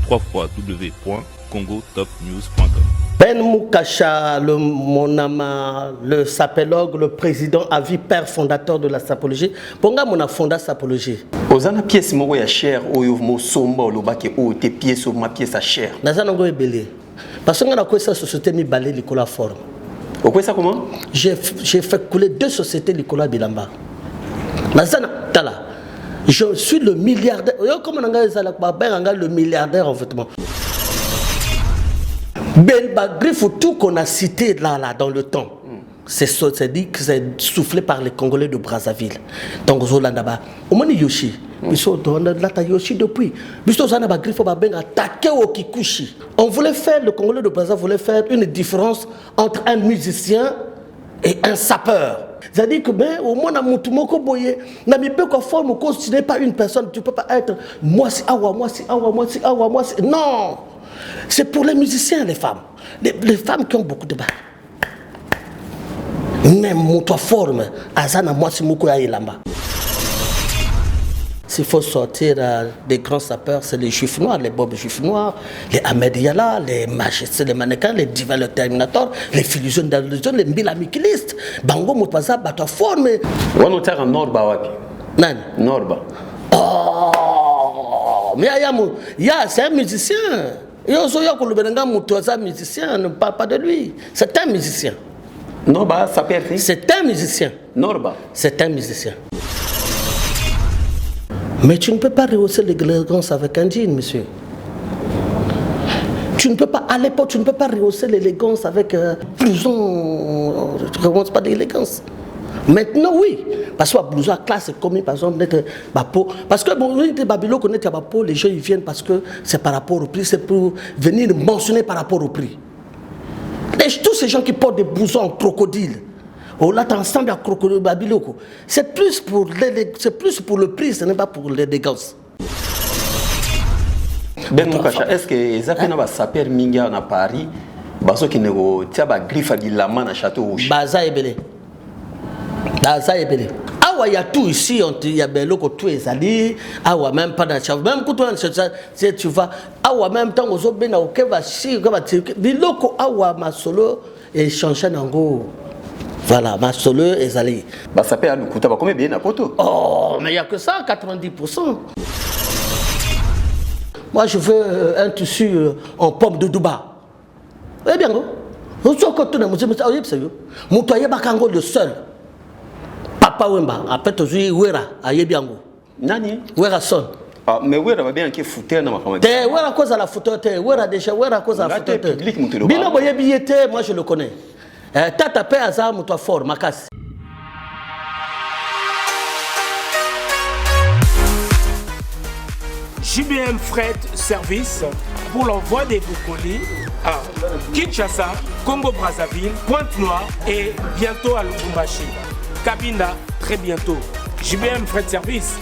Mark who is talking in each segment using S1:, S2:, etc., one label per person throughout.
S1: www.congotopnews.com.
S2: Ben Moukacha, le sapélogue, le président à vie, père fondateur de la sapologie. Ponga mona fonda sapologie.
S3: Ozana pièce mo ya cher oyo mo somba olobaki o te pièce ma pièce à cher.
S2: Nazana ngo ebele. Parce que na ko sa société mi balé likola forme.
S3: Pourquoi ça comment?
S2: J'ai fait couler 2 sociétés likola bilamba. Nazana tala. Je suis le milliardaire. Yo comme nanga ezala ba benga le milliardaire en fait. Ben Bagriffe, tout qu'on a cité là dans le temps, c'est dit que c'est soufflé par les Congolais de Brazzaville. Donc Zolandaba, au moins Yoshi, Yoshi depuis. On voulait faire, le Congolais de Brazzaville voulait faire une différence entre un musicien et un sapeur. C'est-à-dire que ben au moins Moutoumoko Boye, n'a mis peu qu'on forme, tu n'es pas une personne, tu peux pas être moi si awa, moi si awa, moi si awa, moi si. Non! C'est pour les musiciens, les femmes. Les femmes qui ont beaucoup de balles. Même Moutoua forme, Azana Mwasi Moukou ya Ilamba. S'il faut sortir des grands sapeurs, c'est les juifs noirs, les bobs juifs noirs, les Ahmed Yala, les majestés, les mannequins, les divas, les terminators, les philosophes d'allusion, les mbilamikilistes. Bango Moutwaza, Batua forme.
S3: On notaire en Norba wapi?
S2: Nani?
S3: Norba.
S2: Oh, mais c'est un musicien. Musicien, ne parle pas de lui. C'est un musicien.
S3: Norba, ça perd.
S2: C'est un musicien.
S3: Norba.
S2: C'est un musicien. Mais tu ne peux pas rehausser l'élégance avec un jean, monsieur. Tu ne peux pas, à l'époque, tu ne peux pas rehausser l'élégance avec blouson. Tu ne rehausses pas d'élégance. Maintenant, oui. Parce que blouson à classe, c'est comme par exemple d'être Bapo. Parce que bon, Babylone connaît Bapo, les gens ils viennent parce que c'est par rapport au prix, c'est pour venir mentionner par rapport au prix. Et tous ces gens qui portent des blousons en crocodile, oh là, t'as ensemble à crocodile Babylone, c'est plus pour le prix, ce n'est pas pour l'élégance.
S3: Ben Moukacha, est-ce que les affaires va saper minga à Paris, baso qui nego tia ba griffe à Guilama à Château Rouge.
S2: Baza ebele. Baza ebele. Awa y a tout ici, il y a belo que tout est allé. Awa même pas dans la même quand tu vas. Awa même temps aux autres bena ok va chi, va tirer. Biloko awa ma solo et changer nango. Voilà, ma solo est allé.
S3: Bah ça peut aller coûter combien bien à poto.
S2: Oh, mais il y a que ça, 90%. Moi, je veux un tissu en pomme de Duba. Eh bien, le seul. Papa Wemba, après tu dis Wera, Ayebiango.
S3: Nani?
S2: Wera son.
S3: Ah, mais Wera va bien qui foutait dans ma caméra.
S2: T'es Wera cause à la photo, t'es Wera déjà, Wera cause à la photo. Bilo Boyebiete, moi je le connais. Tata Pé Azar, Moutoua fort, Makas.
S4: JBM Fret Service pour l'envoi des vos colis à Kinshasa, Congo-Brazzaville, Pointe-Noire et bientôt à Lubumbashi. Kabinda, très bientôt. JBM Fret Service,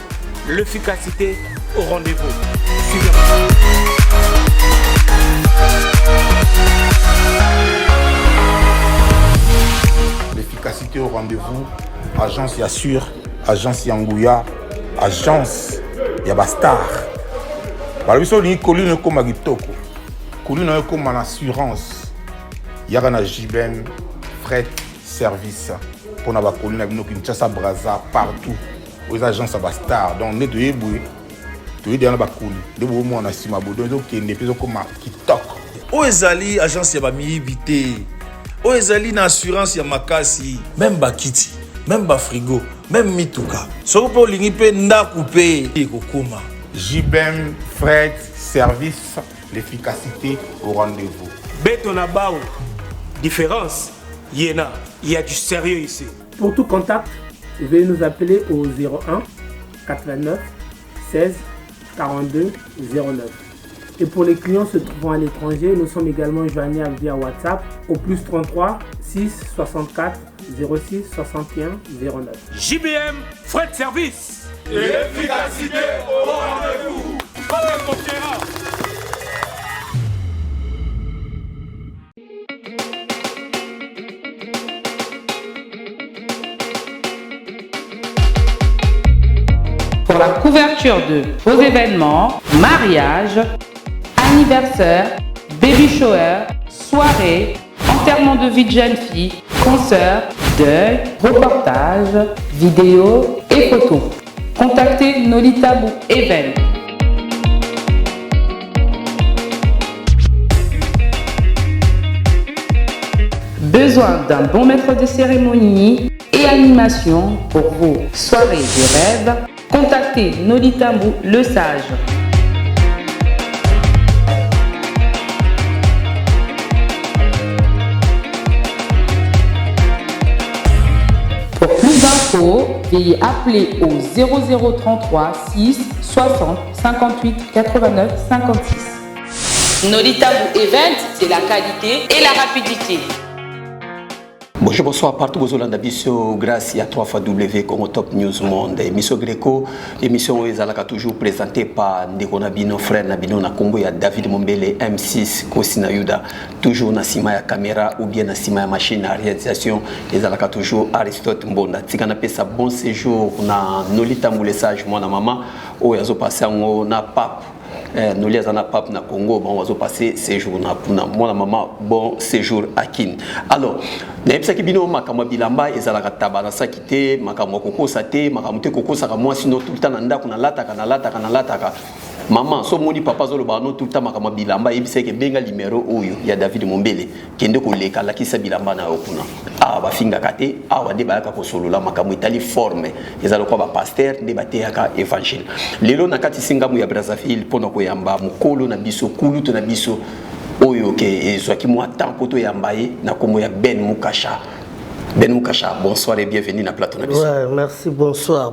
S4: l'efficacité au rendez-vous. Suivez-moi.
S5: L'efficacité au rendez-vous, agence Yassure, agence Yangouya, agence Yabastar. Balobiso ni colline comme agitoko. Colline comme en assurance. Yagana JBM Fret Service. Pour n'avoir colline avec nous Kinshasa Brazza partout. Aux agences Yabastar. Donc ne doyez boué. Tu es dans la bakouli. De beau mois on a simabo. Donc qui n'est plus comme Kitok.
S6: Oezali agence Yabami vité. Oezali na assurance Yamakasi. Même Bakiti. Même Bafrigo. Même Mituka. Sopo lingipe nda coupé. Kokoma.
S5: JBM Fret Service, l'efficacité au rendez-vous.
S4: Betonabao, différence, Yéna, il y a du sérieux ici.
S7: Pour tout contact, veuillez nous appeler au 01 89 16 42 09. Et pour les clients se trouvant à l'étranger, nous sommes également joignables via WhatsApp au plus 33 6 64 06 61 09.
S4: JBM Fret Service.
S8: L'efficacité au rendez-vous.
S9: Pour la couverture de vos événements, mariages, anniversaire, baby shower, soirée, enterrement de vie de jeune fille, concert, deuil, reportage, vidéo et photos. Contactez Nolita Bou Event. Besoin d'un bon maître de cérémonie et animation pour vos soirées de rêve? Contactez Nolita Bou le Sage. Pour plus d'infos, veuillez appeler au 0033 6 60 58 89 56. Nolita Bou Event, c'est la qualité et la rapidité.
S3: Bonjour, bonsoir partout aux Hollandais, grâce à 3xW Congo Top News Monde. Émission Greco, émission Ezalaka toujours présentée par Ndeko Nabino, frère Nabino na Congo, ya David Mombele, M6, Kosina Yuda, toujours na sima ya caméra ou bien na sima ya machine à réalisation. Ezalaka toujours Aristote Mbonda. Tikana pesa bon séjour na Nolita Moule Sage, moi na maman, ou yazo passé na pape. Nous les en a pas na Congo, bon, on va passer séjour na moi maman bon séjour à Kin. Alors, les gens qui bino makama bilamba ezalaka tabana sa kité makama koko sate makama te koko saka moi sinon tout le temps nanda kuna lataka. Maman, so moni papa zolo bano tout le temps makama bilamba ebise ke benga numéro oyo ya David Mombele kende ko leka la kisa bilamba na okuna. Ah ba finga kate, ah wa de ba ka ko solola makama itali forme. Ezalo ko ba pasteur de ba te aka évangile. Lelo na kati singamu ya Brazzaville pona ko yamba mukolo na biso kulu to na biso oyo ke ezwaki mwa temps to yamba ye na komo ya Ben Mukasha. Ben Mukasha, bonsoir et bienvenue dans Plateau Nabiso.
S2: Ouais, merci, bonsoir,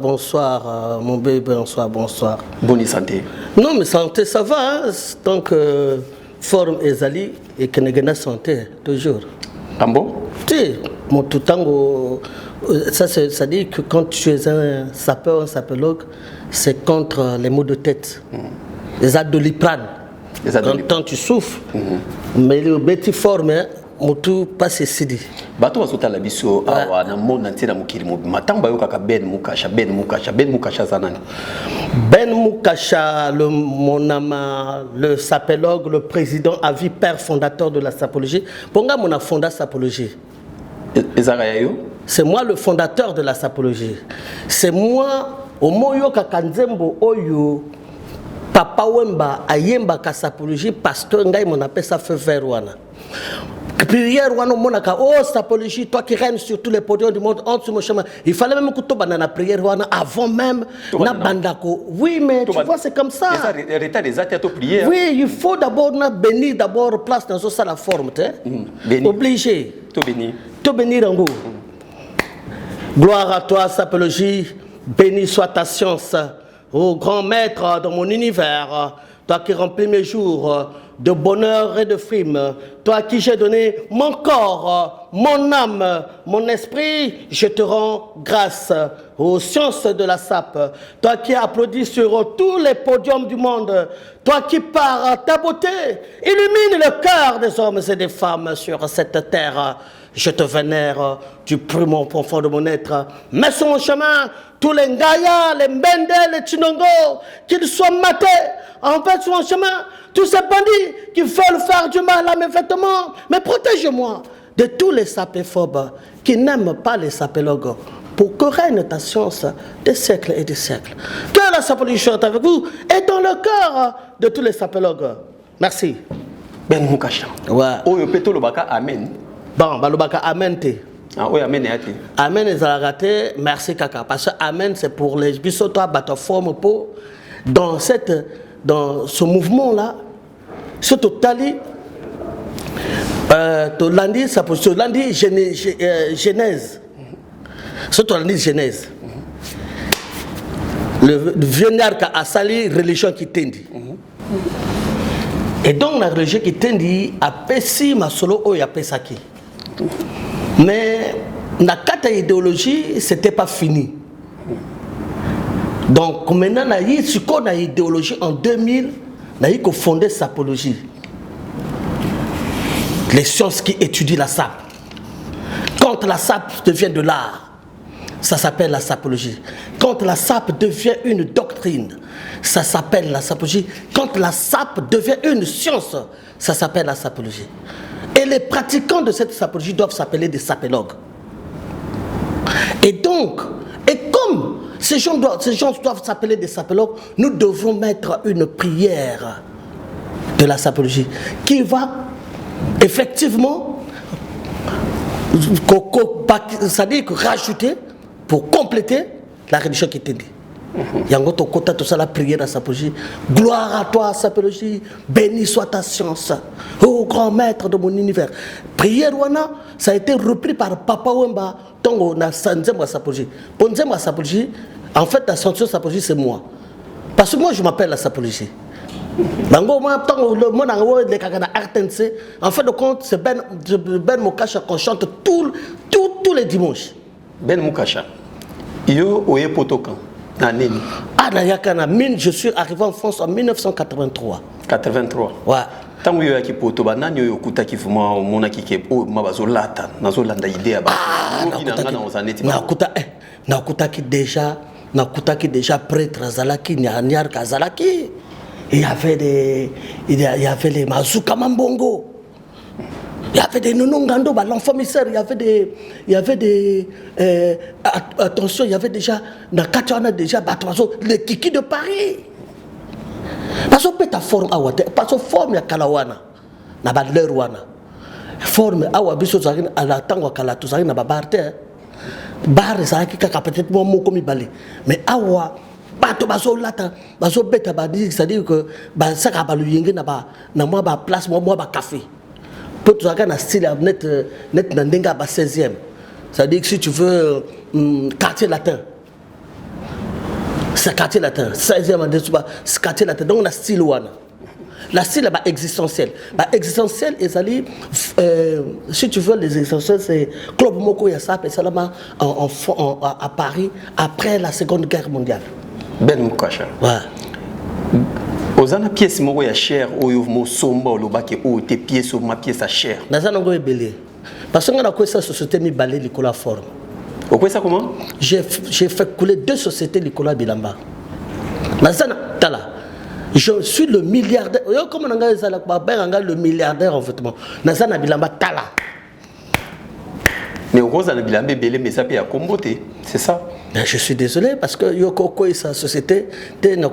S2: mon bébé, bonsoir.
S3: Bonne santé.
S2: Non, mais santé, ça va, hein? Donc, forme Ezali et Kenegena santé, toujours.
S3: Ah bon?
S2: Tu sais, mon tout tango, ça dit que quand tu es un sapeur, un sapologue, c'est contre les maux de tête. Les adoliprane. Quand tu souffres, mais le petit forme, hein, Motu passe Sidi.
S3: Bato wasota la biso awa na monde entier na mukiri mobi. Matamba yoka ka Ben Mukasha zanani.
S2: Ben Mukasha, le sapologue, le président à vie, père fondateur de la sapologie. Ponga mona fonda sapologie. C'est moi le fondateur de la sapologie. C'est moi au moyo kakanzembo oyo papa wemba ayemba ka sapologie pasteur ngai mon appelle ça feu vert wana. Prière, oh, sapologie, toi qui règnes sur tous les podiums du monde, entre mon chemin. Il fallait même que tu aies la prière avant même na bandako. Oui, mais tu vois, c'est comme ça. Oui, il faut d'abord bénir d'abord place dans la forme. Obligé. Te bénir en goût. Gloire à toi, sapologie. Béni soit ta science. Ô grand maître dans mon univers. Toi qui remplis mes jours de bonheur et de frime, toi à qui j'ai donné mon corps, mon âme, mon esprit, je te rends grâce aux sciences de la sape. Toi qui applaudis sur tous les podiums du monde, toi qui par ta beauté illumine le cœur des hommes et des femmes sur cette terre. Je te vénère du plus profond de mon être. Mets sur mon chemin tous les Ngaya, les Mbende, les Chinongo, qu'ils soient matés. En fait, sur mon chemin, tous ces bandits qui veulent faire du mal à mes vêtements. Mais protège-moi de tous les sapéphobes qui n'aiment pas les sapélogues. Pour que règne ta science des siècles et des siècles. Que la sapologie soit avec vous et dans le cœur de tous les sapélogues. Merci.
S3: Ben Mukasha.
S2: Ouais.
S3: Oyo peto lo baka amen.
S2: Bon, balobaka amen te.
S3: Ah oui, amen et ati.
S2: Amen et zalagate, merci kaka. Parce que amen c'est pour les bisotois bataforme pour dans ce mouvement là, ce totali, lundi ça peut se lundi Genèse. Ce lundi Genèse. Le vieux qui a sali religion qui tendi. Et donc la religion qui tendi a pessi ma solo o ya pesaki. Mais la carte idéologie, c'était pas fini. Donc maintenant, on a eu une idéologie en 2000, on a eu qu'on fondait sapologie. Les sciences qui étudient la sape. Quand la sape devient de l'art, ça s'appelle la sapologie. Quand la sape devient une doctrine, ça s'appelle la sapologie. Quand la sape devient une science, ça s'appelle la sapologie. Et les pratiquants de cette sapologie doivent s'appeler des sapologues. Et donc, et comme ces gens doivent s'appeler des sapologues, nous devons mettre une prière de la sapologie qui va effectivement, c'est-à-dire rajouter pour compléter la religion qui était dit. Yango to kota tout ça la prière à sapologie. Gloire à toi sapologie, béni soit ta science, ô grand maître de mon univers. Prière wana, ça a été repris par Papa Wemba tongo na sanzemwa sapologie. Ponzemwa sapologie, en fait la sanction sapologie c'est moi. Parce que moi je m'appelle la sapologie. Bango moi tongo le monde en de kaka na RTNC, en fait de compte c'est Ben Mokacha qu'on chante tous les dimanches.
S3: Ben Mokacha. Yo oye potokan.
S2: Ah, je suis arrivé en France en 1983.
S3: 83.
S2: Ouais.
S3: Tant que tu poto banani yo kuta ki fuma mona ki ke o mabazolata nazolanda idea ba
S2: na kuta ki déjà prêtre zalaki nyar kazalaki. Il y avait les Mazuka Mambongo. Il y avait des Nonongando, l'enfant misère, il y avait des attention, il y avait déjà, dans Katana déjà, les Kiki de Paris. Parce que ta forme awate, parce que forme ya Kalawana, na ba lerwana. Forme awa biso zari à la tango kala tout zari na ba barte. Bar ça qui kaka peut-être moi komi balé. Mais awa bato bazo lata, bazo beta ba dit, c'est-à-dire que ba ça ka ba lu yenge na moi ba place moi ba café. Tout ça un style net nandenga ba 16e. C'est-à-dire que si tu veux quartier latin. C'est quartier latin, 16e c'est quartier latin. Donc on a style wana. La style est existentielle. Existentielle et si tu veux les existentiels c'est Club Moko Yassap et Salama à Paris après la Seconde Guerre mondiale.
S3: Ben Mokacha. Ouais. Ozana pièce moko ya cher oyo mo somba olobaki o te pièce ma pièce à cher.
S2: Nazana ngo ebelé. Parce que on a quoi ça société mi balé likola forme.
S3: O quoi ça comment?
S2: J'ai fait couler 2 sociétés likola bilamba. Nazana tala. Je suis le milliardaire. Yo comme on nga ezala ba benga le milliardaire en fait. Nazana bilamba tala.
S3: Mais au Rosa Bilamba belé mais ça peut à comboter, c'est ça?
S2: Ben, je suis désolé parce que Yoko et sa société, il y a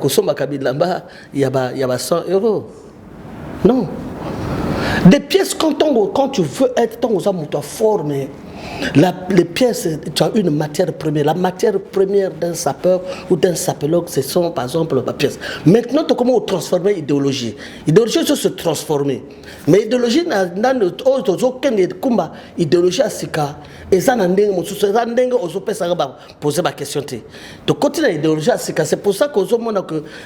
S2: 100 €. Non. Des pièces, quand tu veux être ton fort, mais les pièces, tu as une matière première. La matière première d'un sapeur ou d'un sapologue, ce sont par exemple la pièce. Maintenant, comment transformer l'idéologie? L'idéologie, c'est se transformer. Mais l'idéologie, n'a aucune idéologie à Sika. Et ça, on poser ma question. Donc, continuer l'idéologie à Sika. C'est pour ça que nous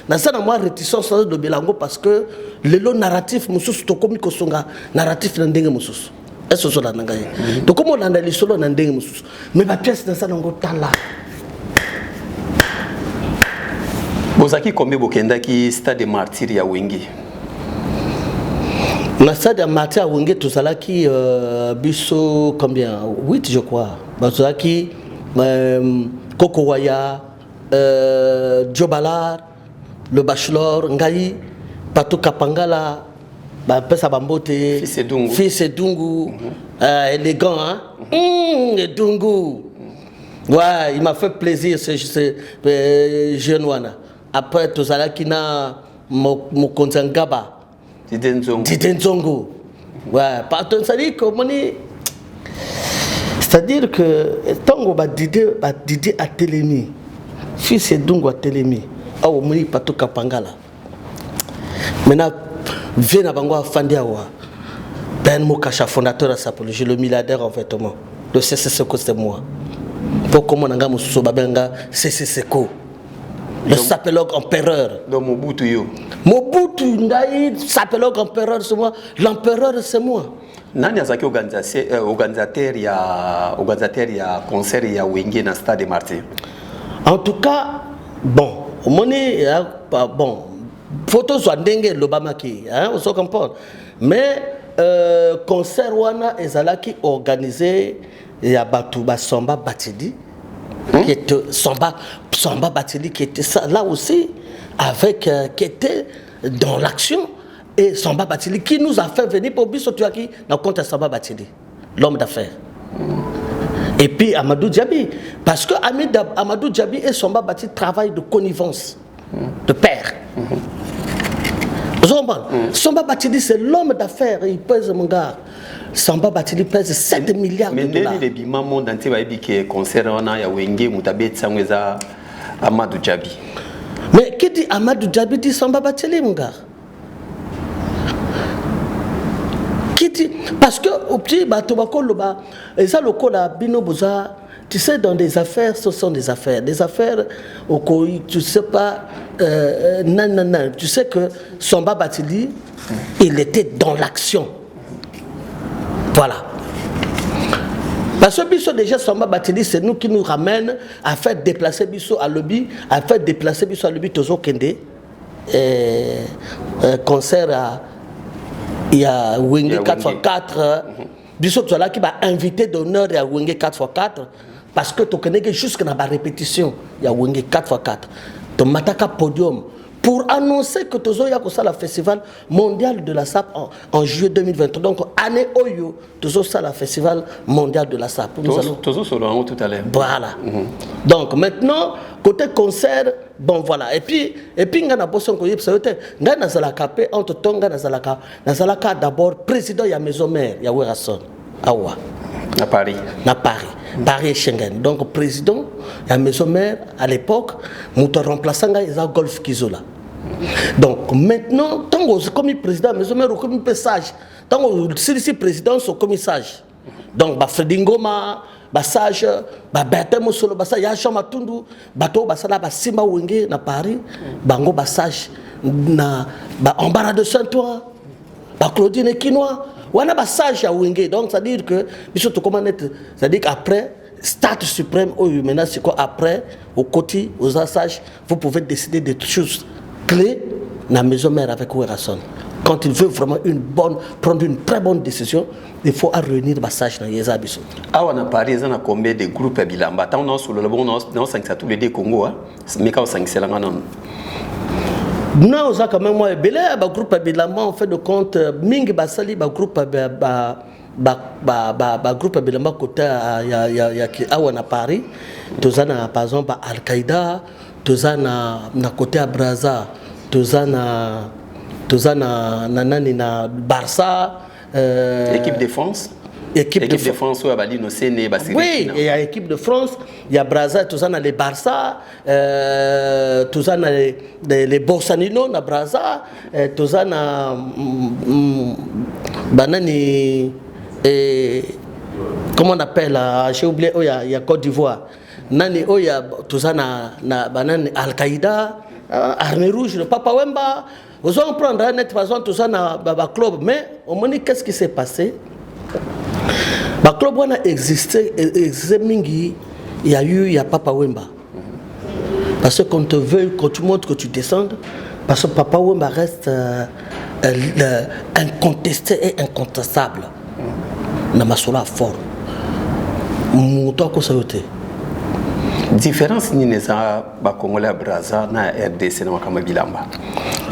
S2: avons réticence de Bilango parce que le narratif, narratif est-ce que ça donc comment on a les solos mais ma pièce dans ça n'ango tala.
S3: Bozaki combien bokenda ki stade de martyr ya Wengi?
S2: Na stade de martyr ya Wengi tout ça là qui biso combien 8 je crois. Bozaki Kokowaya Djobalar le bachelor Ngai Patou Kapangala Pesa Bambote, fils Dungu, élégant, hein? Dungu. Ouais, il m'a fait plaisir, ce jeune wana. Après, tout ça, qui n'a mon konzangaba. Titenzongo. Ouais, pardon, ça dit que c'est-à-dire que Tango va Didi à Télémi, fils Dungu à Télémi, à Omri Patou Kapangala. Maintenant, viens à Bango Fandiawa, Ben Mokacha, fondateur de la sapologie, le milliardaire en fait, le CCCO c'est moi. Pour comment on a Moussou Babenga, CCCO, le sapologue empereur.
S3: Donc Mobutu yo.
S2: Mobutu, Ndaïd, sapologue empereur c'est moi, l'empereur c'est moi.
S3: Nani azaki organisateur ya concert ya Wengi na stade Martyr.
S2: En tout cas, bon, bon. Photos sont dingues l'Obama qui, on se comprend. Mais concert wana ezalaki organisé ya Batouba Samba Batidi qui était Samba Batili, qui était ça, là aussi, avec, qui était dans l'action. Et Samba Batili, qui nous a fait venir pour Bissotuaki, dans le compte à Samba Batili, l'homme d'affaires. Et puis Amadou Djabi, parce que Amadou Djabi et Samba Batili travaillent de connivence, de pair. Samba Batili, c'est l'homme d'affaires, il pèse, mon gars. Samba Batili pèse 7 milliards de dollars. Mais
S3: le monde entier va dire que concernant Wenge Moutabet Sangweza Amadou Djabi.
S2: Mais qui dit Amadou Djabi dit Samba Batili, mon gars? Qui dit? Parce que au petit Batobako Loba, et ça le col à Bino Boza, tu sais, dans des affaires, ce sont des affaires. Des affaires, tu sais pas, non. Tu sais que Samba Batili, il était dans l'action. Voilà. Parce que Bisso, déjà, Samba Batili, c'est nous qui nous ramène à faire déplacer Bisso à Lobby, Tozo Kende, concert à. Il y a Wenge 4x4. Bisso, tu là qui va inviter d'honneur à Wenge 4x4. Parce que tu connais jusqu'à la répétition, il y a Wenge 4x4. Tu mataka podium. Pour annoncer que tu as le festival mondial de la SAP en juillet 2023. Donc, année Oyo, tu as le festival mondial de la SAP.
S3: Tu as tout à l'heure.
S2: Voilà. Donc, maintenant, côté concert, bon, voilà. Et puis, on a bossé encore. On a entre-temps, d'abord, président, il y a Maison Mère, il y a Werason, Awa.
S3: À Paris.
S2: Paris et Schengen. Donc, président, il y a Maison Mère, à l'époque, nous remplaçant, il y a Golf Kizola. Donc, maintenant, tant que comme président, Maison Mère, comme un sage. Tant que si président, c'est comme sage. Donc, Freddy Ngoma, sage, Bertin Moussolo, Yacha Matundu, Bato, Basala, Sima Wenge, na Paris, Bango, sage, na Ambara de Saint-Ouen, Claudine Quinois. On a un passage à Wenge, donc ça veut dire que, c'est-à-dire qu'après, statut suprême, maintenant, c'est quoi après, au côté, aux assages, vous pouvez décider des choses clés dans la maison mère avec Werason. Quand il veut vraiment prendre une très bonne décision, il faut réunir le passage dans les abysses.
S3: Ah, on a parlé, on a combien de groupes à Bilamba? On a sur le bon, on a 5 tous les deux Congo, mais quand on a 5 c'est là,
S2: non, on a quand même moi belé ba groupe Bilamba on fait de compte Ming Basali ba groupe groupe Bilamba côté ya qui à Paris tozana par exemple Al-Qaïda tozana na côté à Brazza tozana nani na Barça
S3: équipe de France.
S2: Équipe de
S3: France, oui,
S2: il y a équipe de France, il y a Brazza, tout ça dans les Barça, tout ça dans les Borsanino, na Brazza, tout ça dans Banani, comment on appelle, j'ai oublié, il y a Côte d'Ivoire, Nani, il y a tout ça dans Banani Al-Qaïda, Armée Rouge, le Papa Wemba, vous allez prendre un net, par exemple, tout ça dans le club, mais au moment qu'est-ce qui s'est passé? Le club a existé, il y a Papa Wemba. Parce que quand tu veux, quand tu montres que tu descends, parce que Papa Wemba reste incontesté et incontestable. Dans ma sola fort.
S3: Différence ni neza ba Congolais à Brazza na RDC na kama Bilamba.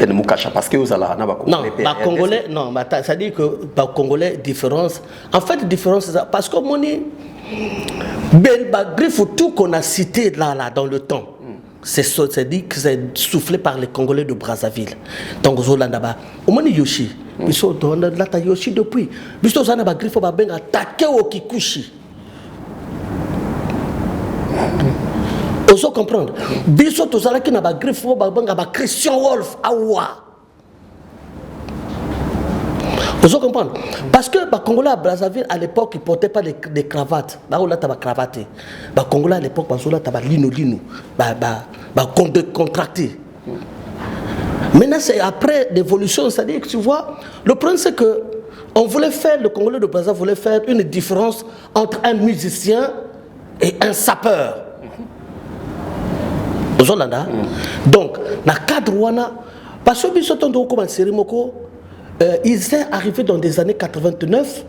S3: Et ne mukacha parce que vous allez na ba Congolais.
S2: Non, ba Congolais non, ça dit que ba Congolais différence. En fait différence parce que moni ben ba griffe tout qu'on a cité là dans le temps. C'est dit que c'est soufflé par les Congolais de Brazzaville. Donc Zolanda ba moni Yoshi. Ils sont dans la ta Yoshi depuis. Biso zana ba griffe ba ben attaquer au Kikuchi. Vous comprendre. Biso tozala qui na ba griffe ba Christian Wolf awa. Vous comprendre. Parce que ba Congolais à Brazzaville à l'époque ils portaient pas des cravates. Ba ola ta ba cravaté. Ba Congolais à l'époque ba ola ta ba lino ba contracté. Maintenant c'est après l'évolution, c'est-à-dire que tu vois, le problème c'est que on voulait faire, le Congolais de Brazzaville voulait faire une différence entre un musicien et un sapeur. Donc, dans le cadre, parce que ils sont arrivés dans des années 89,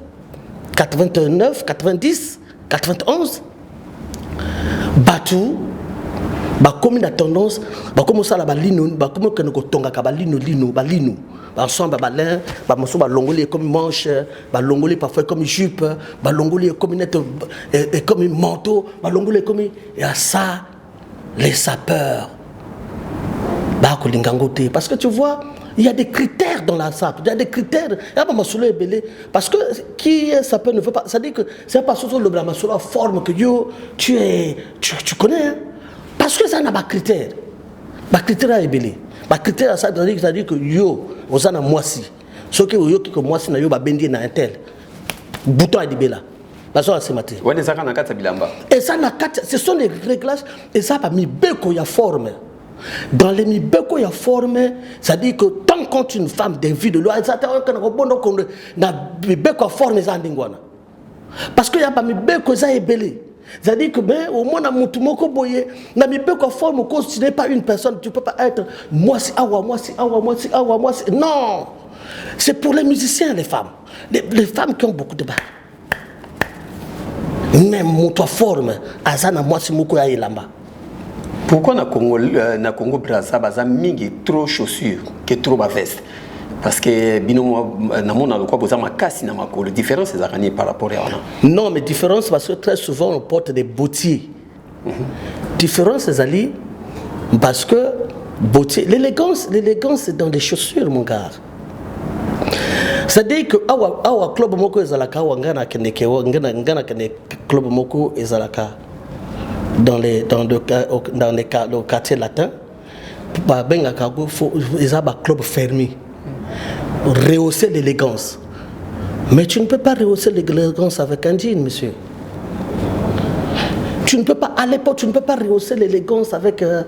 S2: 90, 91. Batou, comme une tendance, comme ça la balino, comme que nous tonga kabalino balino, ensemble balin, longolé comme manche, longolé parfois comme jupe, longolé comme une comme un manteau, longolé comme et à ça les sapeurs. Parce que tu vois, il y a des critères dans la SAP, il y a des critères. Parce que qui est sapeur ne veut pas. Ça dit que c'est pas surtout le blamasolo forme que tu connais. Hein? Parce que ça n'a pas de critères. Les critères à ébélé. Les critères à ça, ça veut dire que on a moisi. Ce que qui moisi na bendi na un tel. Bouton à dibela. Et ça, ce sont les réglages. Et ça, pas mis beko ya forme. Dans les mibeko il y a forme, ça dit que tant quand une femme d'invite de loi, ça forme parce que y a pas mibeko ça est belé. Ça dit que au moins na mutu moko boye na mibeko forme cause tu n'es pas une personne, tu peux pas être moi si awa non. C'est pour les musiciens les femmes. Les femmes qui ont beaucoup de bas. Même mutu forme azana moi si moko ya ilamba.
S3: Pourquoi na Congo Brazza baza mingi trop chaussures que trop ba veste? Parce que bino na mona lokwa boza makasi na makolo différence za kani par rapport à
S2: non mais différence parce que très souvent on porte des boutiers. Différence zali parce que boutier l'élégance c'est dans les chaussures mon gars. C'est-à-dire que awa club moko ezalaka ngana keneke ngana kene club moko ezalaka dans le quartier latin, il y a un club fermé. Rehausser l'élégance. Mais tu ne peux pas rehausser l'élégance avec un jean, monsieur. Tu ne peux pas, à l'époque, tu ne peux pas rehausser l'élégance avec un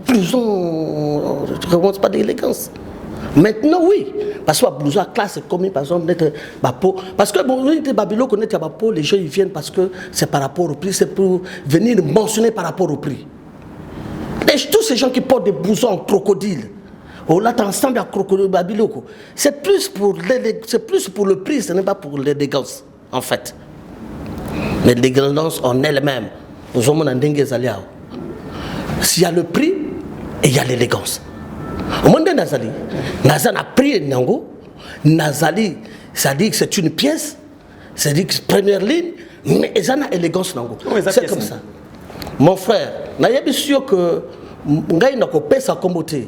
S2: blouson. Tu ne commences pas d'élégance. Maintenant, oui. Parce que le blouson à classe, c'est comme par exemple d'être Bapo. Parce que bon, Babylone connaît Bapo, les gens ils viennent parce que c'est par rapport au prix, c'est pour venir mentionner par rapport au prix. Et tous ces gens qui portent des blousons en crocodile, oh là, t'as ensemble à crocodile Babylone, c'est plus pour le prix, ce n'est pas pour l'élégance, en fait. Mais l'élégance en elle-même, nous sommes en dengue zalia. S'il y a le prix et il y a l'élégance. Au monde de Nazali, Nazali a pris Nango, Nazali, ça dit que c'est une pièce, ça dit que c'est première ligne, mais ils ont une élégance Nango. C'est comme ça. Mon frère, je suis sûr que Ngaï n'a pas sa communauté.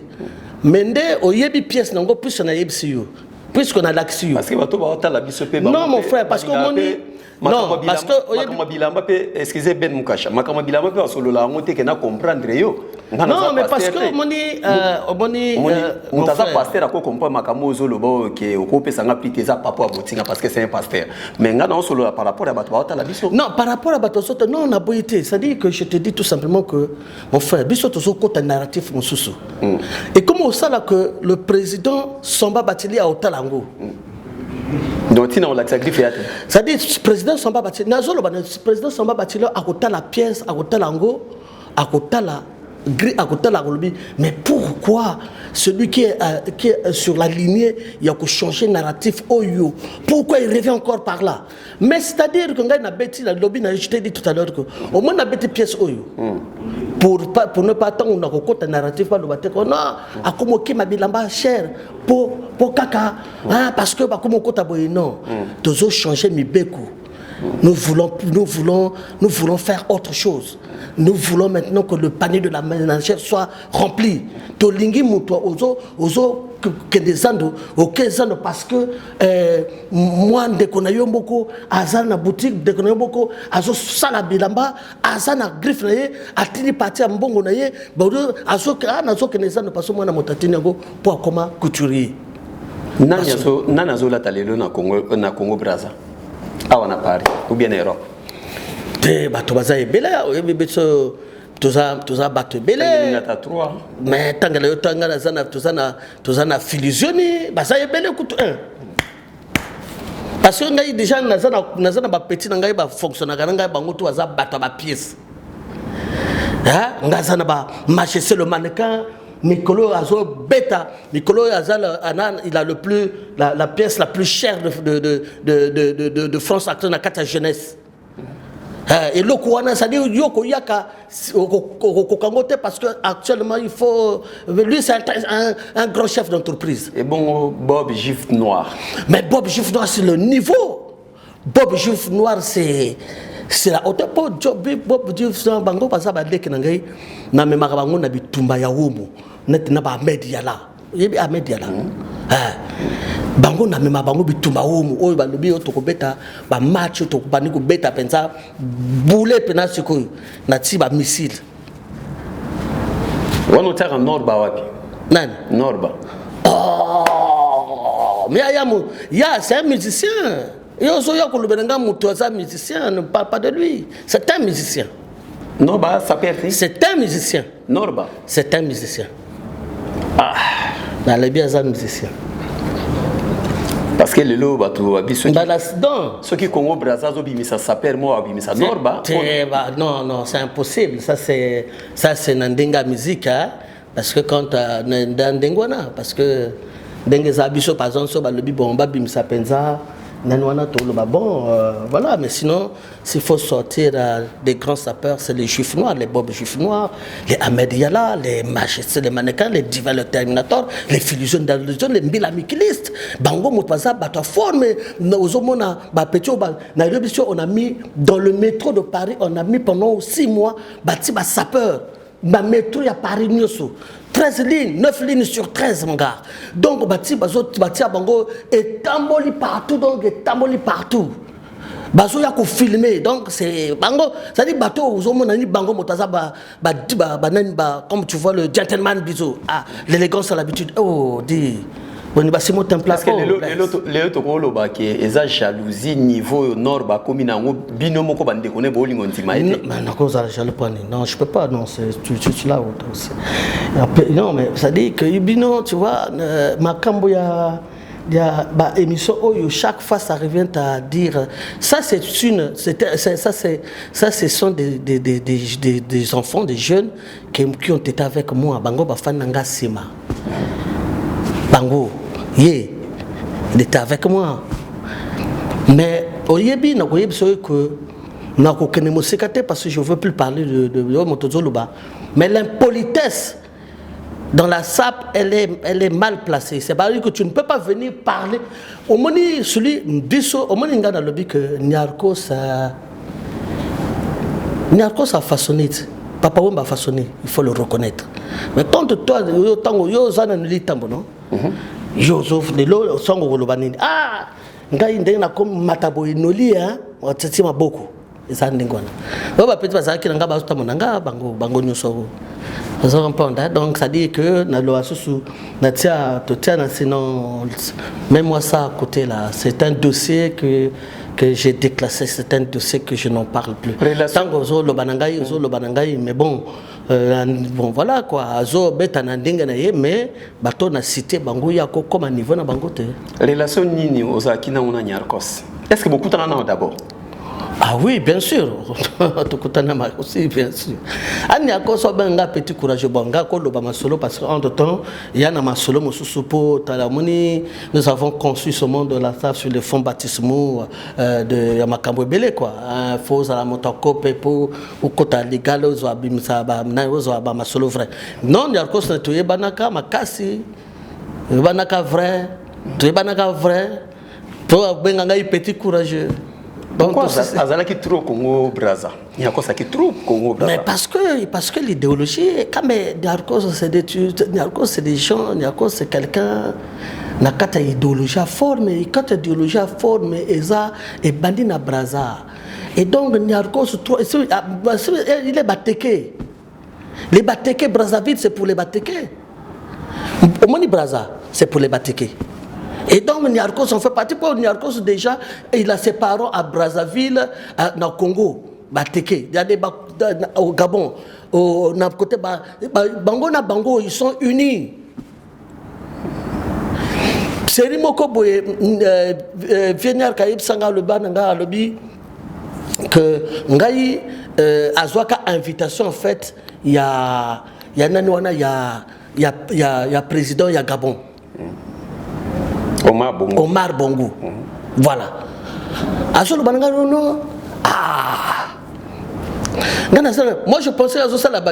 S2: Mais au yebi pièce Nango, plus on a yebi siyo, plus qu'on a l'action. Parce que non, mon frère, parce que non, parce que
S3: excusez Ben Mukasha, Makamabilamba peut solo la monter que na comprendre yo.
S2: Non, mais parce que
S3: mon pasteur a comprendre makamozo lobo que au coupe ça appliquer ça papa à botinga parce que c'est un pasteur. Mais nga non solo par rapport à Batouata la biso. Non, par rapport à Batouata, non on a boité, c'est-à-dire que je te dis tout simplement que mon frère, biso to côté narratif mon sousou. Et comment ça là que le président Samba Batili a Otalango. Donc, on l'a sacrifié.
S2: Ça dit, le président Samba Batili, le président Samba Batili a côté la pièce, a côté l'ango, a côté la gris, à côté la rolobi. Mais pourquoi celui qui est sur la lignée, il y a que changer narratif au yo? Pourquoi il revient encore par là? Mais c'est-à-dire que a bêti la lobby, je t'ai dit tout à l'heure que au moins on a bêti pièce au yo. Pour ne pas attendre, on a côté narratif pas de battre. Non, à comment qui m'a bilamba cher pour caca, parce que bah comment côté boy non. Toujours changer mes bécou. Nous voulons faire autre chose. Nous voulons maintenant que le panier de la ménagère soit rempli. Tolingi muto ozo que des andos, parce que moi dès qu'on a eu beaucoup azana boutique dès qu'on a eu beaucoup azo sala bilamba azana griffe naie atini parti à mbongo naie bodo azo que des andos parce que moi na motatini ngo pour comment couturier.
S3: Nanazo la talelo na Congo Brazza. Ah, on a Paris, ou bien Europe.
S2: Bato baza ebele, toza bato ebele. Mais tozana fusionné, baza ebele kutu un. Parce que ngai déjà nazana ba petit ngai ba fonctionnaire ngai bango to baza bato ba pièce. Ngazana ba marcher sur le mannequin. Nicolo Azo Beta, Nicolo Azal il a la pièce la plus chère de France actuelle dans la jeunesse. Et le Kouana, c'est-à-dire Yoko Yaka, parce qu'actuellement, il faut. Lui, c'est un grand chef d'entreprise.
S3: Et bon, Bob Gif Noir.
S2: Mais Bob Gif Noir, c'est le niveau. Bob Gif Noir, c'est la hauteur. Bob Gif Noir, Bango, parce que Nangai, n'a même pas Bango, n'a pas Tumba Yaoumu, n'a pas Mediala. Il y a Ahmed Yala. Bango na mema bango bitumba omu oyo balobi otokobeta ba match otokobani ko beta penza boule pena siko na ti ba missile.
S3: Wano tera Norba wapi?
S2: Nani?
S3: Norba.
S2: Oh, mais c'est un musicien. Yo so yo ko lubenga muto za musicien, ne parle pas de lui. C'est un musicien.
S3: Norba ça peut être.
S2: C'est un musicien.
S3: Norba.
S2: C'est un musicien. Ah, dans les biens un musicien.
S3: Parce que le lot va tout habiter.
S2: Ce
S3: qui Congo Brazza bimisa saper moi bimisa Norba.
S2: Non, c'est impossible. Ça c'est Nandenga musique, hein? Parce que quand Nandengwana, parce que Dengue Zabiso par exemple so balobi bomba bimisa penza nanwana toloba bon voilà, mais sinon s'il faut sortir des grands sapeurs, c'est les Juifs noirs, les Bob Juifs noirs, les Ahmed Yala, les majestés, les mannequins, les divas, les terminators, les Philisiens d'allusion, les Milamikilistes, Bango Moutwaza, Bataforme, Ozomona, Bapecho, Nairobi, on a mis dans le métro de Paris, on a mis pendant 6 mois, bâti sapeur. Ma métro à Paris, 13 lignes, 9 lignes sur 13, mon gars. Donc, bâti à Bango, et tamboli partout, donc, et tamboli partout. Bazo yako filmé, donc c'est Bango, ça dit bateau, aux hommes, on a dit Bango Motaza, comme tu vois le gentleman bisou. Ah, l'élégance à l'habitude. Oh, dis. Parce
S3: que les autres ont des jalousie niveau nord, comme ils ont binomo comme on déconne, bowling on t'imagine.
S2: Non, je peux pas, non, tu là aussi. Non, mais ça dit que bino, tu vois, ma camboya. Il y a une émission où chaque fois ça revient à dire ça ce sont des enfants, des jeunes qui ont été avec moi. Bango Bafananga Sima. Bango, il était avec moi. Mais au Yébi, nous avons que nous avons parce que je ne veux plus parler de Motozoluba. Mais l'impolitesse dans la SAP, elle est mal placée. C'est pas dire que tu ne peux pas venir parler. Au moment où celui biso, au moment où dans le lobby que Niarkos a façonné, Papa Wemba a façonné, il faut le reconnaître. Mais quand toi, yo zana nili tambo non, yo zof de lo songo golobani. Ah, ngai ndena comme matabo inoli hein, watati maboko. Eza ndengwana. Baba petit bazaki nga ba tambo nga bango nyoso. Donc ça dit que même moi ça à côté là, c'est un dossier que j'ai déclassé, c'est un dossier que je n'en parle plus. Mais bon, voilà quoi, mais bateau n'a cité Bango Yako comme un niveau na Bangote.
S3: Relation Nini aux Akina ou Nyarkos. Est-ce que beaucoup d'en ont d'abord?
S2: Ah oui, bien sûr. Aussi, bien sûr. Il y a un petit courage parce qu'entre temps, il y a un solo nous avons conçu ce monde de la table sur les fonds baptismaux de Yamakambo Bele quoi. Faut à la motocope pour kota légal aux abimsa ma solo vrai. Non, il y a un tu banaka makasi, banaka vrai, tu banaka vrai. Pour benga petit courageux.
S3: Pourquoi Azala qui trop Congo Brazza? Il y a quoi ça qui trop Congo Brazza?
S2: Mais parce que l'idéologie, quand Niarkos c'est des gens, Niarkos c'est quelqu'un, n'a qu'à idéologie à forme, et quand idéologie à forme, et bandit na Brazza. Et donc Niarkos il est batéké. Les batéké Brazzaville c'est pour les batéké. Au Moni Brazza c'est pour les batéké. Et donc Niarkos, on fait partie pour Niarkos déjà, il a ses parents à Brazzaville, dans le Congo, Bateke. Il y a des au Gabon, au côté Bango na Bango, ils sont unis. Serimoko Boye, Vienniar Kaïb Sanga le Bananga Alobi, que Ngaï Azwaka invitation en fait, il y a Nanouana, il y a président, il y a Gabon.
S3: Omar Bongo.
S2: Voilà. Azolo Bananga non. Ah. Moi je pensais à ça là-bas.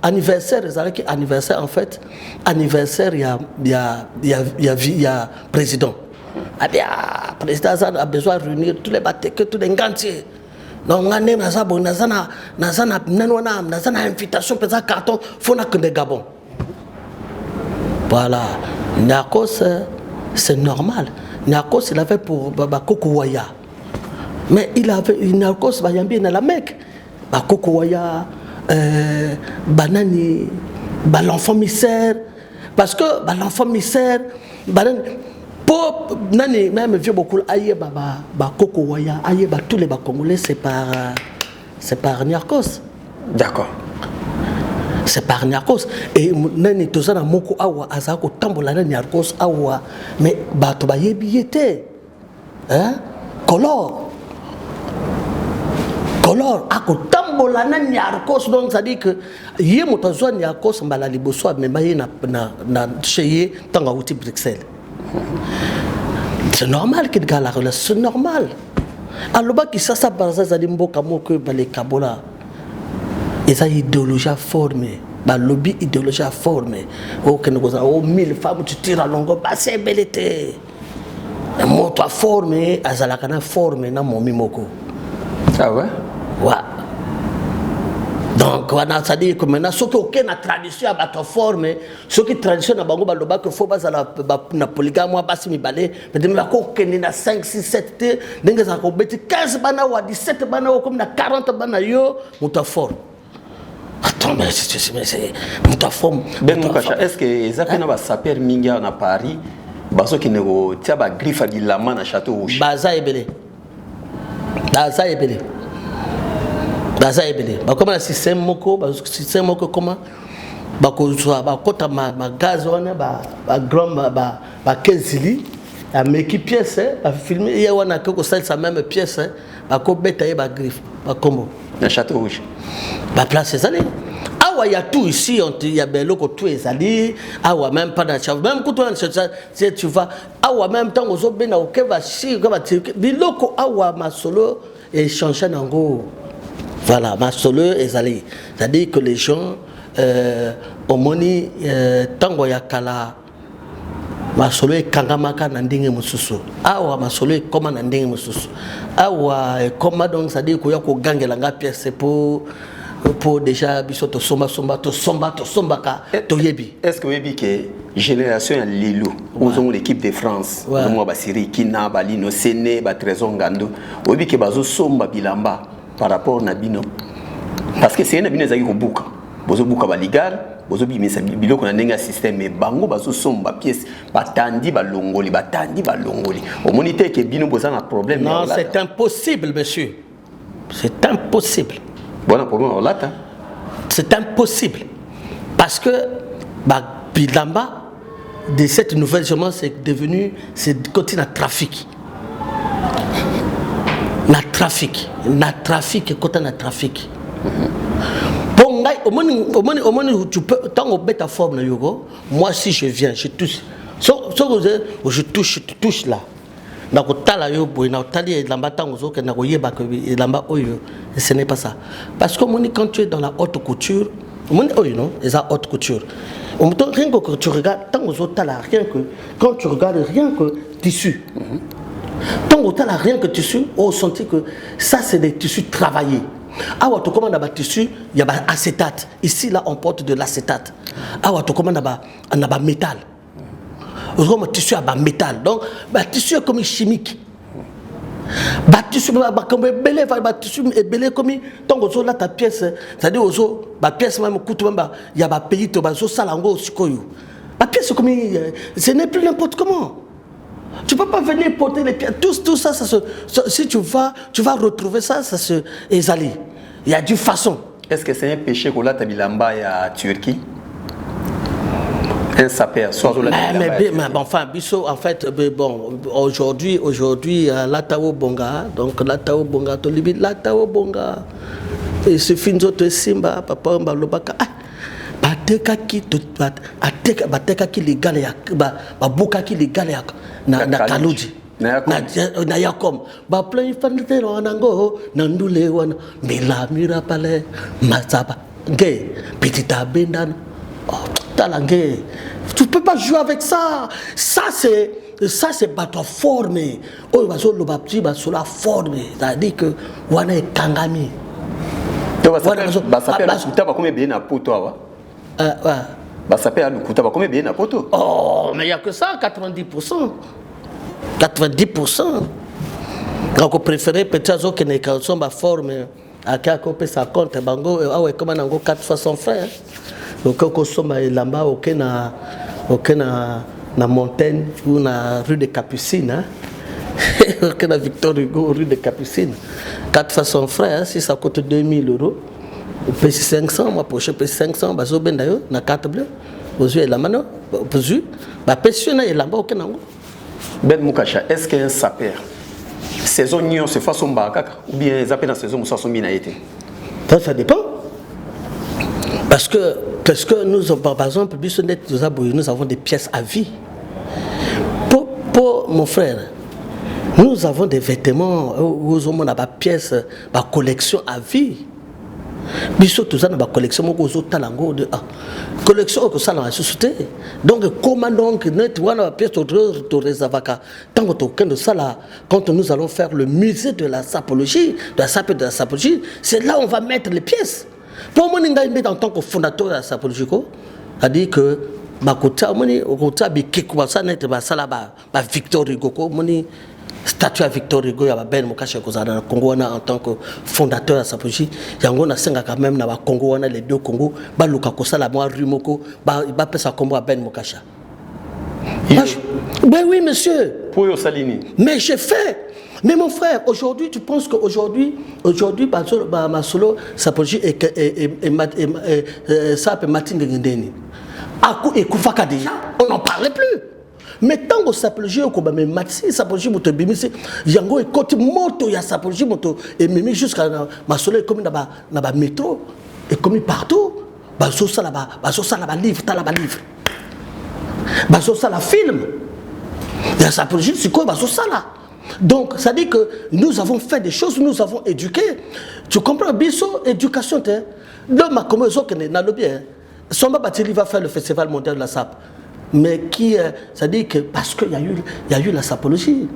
S2: Anniversaire, anniversaire en fait, anniversaire, il y a président. Le président a besoin de réunir tous les bâtiments, tous les gantiers. Donc, on a une invitation pour un carton, il faut que des Gabon. Voilà. Niakos, c'est normal. Niakos, il avait pour Koko Waya. Mais il avait Niakos, il y a la Mecque. Koko Waya, Banani, l'enfant misère. Parce que l'enfant misère, pour nani même vieux beaucoup aïe Koko Waya, aïe tous les Congolais, c'est par Niakos.
S3: D'accord.
S2: C'est par Niakos. Et nani tozana moko awa azako tambola na Niakos awa, mais bato ba yebiete. Hein? Color ako tambola na Niakos, donc ça dit que yé motazo Niakos mbala liboso mais baye na chez tanga outi Bruxelles. C'est normal qu'il gagne la relation, c'est normal. Alors qui ça par ça dit mboka moko balé kabola. Et ça idéologie formée, bah lobby idéologie formée. Oh que nous avons 1000 femmes tu tires à longo, bah c'est belleté. Moi toi formé, azalakana formé na mon mimoko.
S3: Ah ouais?
S2: Ouais. Donc, on a dit que maintenant, ce qui est la tradition à battre forme, ce qui est tradition à Bango Baloba, que faut pas la polygame, moi, pas si mi balé, mais de me coquer na 5, 6, 7, dengue ça compétit 15 bana ou 17 bana ou comme na 40 bana yo, muta forme. Attends, mais c'est muta forme.
S3: Ben Moukacha, est-ce que les appels va saper minga na Paris, baso qui ne tia ba griffe di lama na Château Rouge.
S2: Baza ebele. Baza ebele. Baza ebele. Ba comment le système moko, comment ba ko so ba kota ma gaz wana ba grand ba 15 li a meki pièce ba filmer ya wana ko sel sa même pièce ba ko beta ba griffe ba combo
S3: na Château Rouge.
S2: Ba place ça awa ya tout ici il y a beloko tout ezali awa même pas dans chambre même quand si tu vas awa même temps ozo bena okeba si ko ba biloko awa masolo et changer nango. Voilà, ma solo ezali. C'est-à-dire que les gens au moni tango ya kala ma solo e kangamaka na ndenge mususu. Awa ma solo e koma na ndenge mususu. Awa koma donc c'est-à-dire ko ya ko gangela nga pièce pour déjà biso to somba ka to yebi.
S3: Est-ce que webi que génération ya Lilo, nous avons l'équipe de France, moi ba Siri Kina, ba Lino Sene, ba Trésor Ngando, webi que bazo somba bilamba par rapport à Bino. Parce que c'est un Bino qui bouka. Bozo bouka ba légal, bozo bi mesa bilo ko na ndenga système mais bango bazo somba pièce batandi ba longoli. Au moniteur que Bino boza un problème.
S2: Non, c'est impossible monsieur. C'est impossible.
S3: Bon problème on l'a.
S2: C'est impossible. Parce que ba bilamba de cette nouvelle semence c'est devenu c'est côté de trafic. Na trafic côté na trafic. Bon gars au moins tu peux tant au bêta forme na yogo. Moi si je viens je touche. Je touche là. Na ko tala yo boy na tali lamba tango zo ke na ko yeba que lamba oyo ce n'est pas ça. Parce que quand tu es dans la haute couture, non, c'est la haute couture. Rien que tu regardes tango zo tala rien que quand tu regardes rien que tissu. Tant que tu n'as rien que tissu, on sentit que ça c'est des tissus travaillés. Ah ouais, tu commandes un tissu, il y a un acétate. Ici là on porte de l'acétate. Ah ouais, tu commandes un métal. Un tissu à métal. Donc le tissu est comme chimique. Le tissu comme belé, le tissu est belé comme tant que tu as ta pièce, c'est-à-dire la pièce même coûte même il y a un pays to bazo salango sikoyo. La pièce comme ce n'est plus n'importe comment. Tu peux pas venir porter les pieds. Tout ça, si tu vas retrouver ça se exali. Il y a d'une façon.
S3: Est-ce que c'est un péché qu'on a tabilamba à Turquie? Un sapeur, soit
S2: mais enfin, Bisso, en fait, bon, aujourd'hui, Latao Bonga, donc Latao Bonga, Tolibi, Latao Bonga, et ce fin de Simba, Papa Mbalobaka. Bateka ki légal ya ba boka ki légal ya na Kaludi na yakom ba plein fanite nango nandule wana mira pale mazaba nge petita bendan talangue. Tu peux pas jouer avec ça. Ça c'est bateau formé. Oh va sur le bapti va sur la forme. Ça dit que wana est kangami.
S3: Bah ça fait lukuta ba combien bien na poto wa. Bah ça fait lukuta ba combien bien na poto.
S2: Oh mais il y a que ça 90%. 90%. Donc on préférait peut-être que les calçons ba forme à kako pe ça compte bango ah ouais comment nango 4 fois son frère. Donc on somme lamba OK na montagne ou na rue de Capucine hein. OK na Victor Hugo rue de Capucine. 4 fois son frère si ça coûte 2000 €. On paye 500 moi prochain paye 500 bazo benda yo na carte bleue. Ozu lamba no ozu ba pensionnaire et lamba OK nango.
S3: Ben Mukasha, est-ce qu'un sapeur saison nyon se façon bakaka ou bien zapper dans saison musa sombi na été?
S2: Ça dépend. Parce que nous par exemple nous avons des pièces à vie. Pour mon frère, nous avons des vêtements où on a des pièces, ma collection à vie. Biso tout ça dans ma collection mon gozo talango de collection que ça dans la société. Donc comment donc net wana pièce de réservaka tant que de ça là quand nous allons faire le musée de la sapologie, de la sapologie, c'est là où on va mettre les pièces. Pour moi en tant que fondateur de la sapologie, a dit que bakota moni okota bikiko ça net ba sala ba Victor Hugo ko moni statue à Victor Hugo ya Ben Mukasha kozana na Congo en tant que fondateur de la sapologie yango na senga quand même na ba Congo wana les deux Congo ba luka ko sala moi rumoko ba pesa kombo à Ben Mukasha. Ben oui monsieur.
S3: Pour yo salini.
S2: Mais j'ai fait. Mais mon frère, aujourd'hui, tu penses qu'aujourd'hui, ma solo sapologie et ça peut Martin de Gendeni. Akou et Koufaka déjà, on n'en parlait plus. Mais tant que sapologie, on a même Martin, sapologie, moto bimise, yango et côté moto, il y a sapologie, moto et même jusqu'à ma solo est comme dans la métro et comme partout, baso ça là-bas livre, t'as là-bas livre, baso ça la film, il y a sapologie, c'est quoi baso ça là? Donc, ça dit que nous avons fait des choses, nous avons éduqué. Tu comprends? Biso, éducation, l'homme a comme eux qui n'a le bien. Samba Batili va faire le festival mondial de la SAP. Mais qui, ça dit que parce qu'il y a eu la sapologie.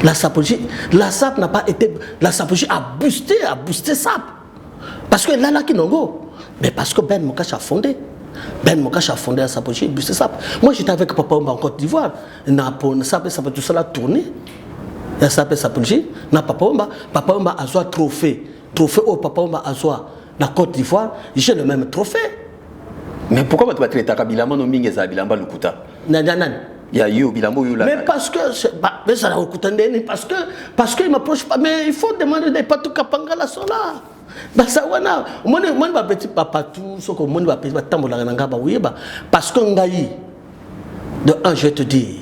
S2: La sapologie, la SAP n'a pas été. La sapologie a boosté SAP. Parce que là, qui n'ont go. Mais parce que Ben Mukasha a fondé. Ben Mukasha a fondé la sapologie, boosté SAP. Moi, j'étais avec Papa Omba en Côte d'Ivoire. Ça peut tout ça la tourner. Il y a ça sapologie. Na Papa Omba a joué trophée au Papa Omba a joué la Côte d'Ivoire. J'ai le même trophée.
S3: Mais pourquoi tu vas traiter Kabilama no Mingeza Bilamba Lukuta?
S2: Non.
S3: Il y a eu Bilambo là.
S2: Mais parce que mais ça parce que il m'approche pas. Mais il faut demander des patou kapanga la sola. Bah ça wana. Moi va petit papa tout ce que moi va petit tambola nga ba oui ba parce que ngai de un je te dis.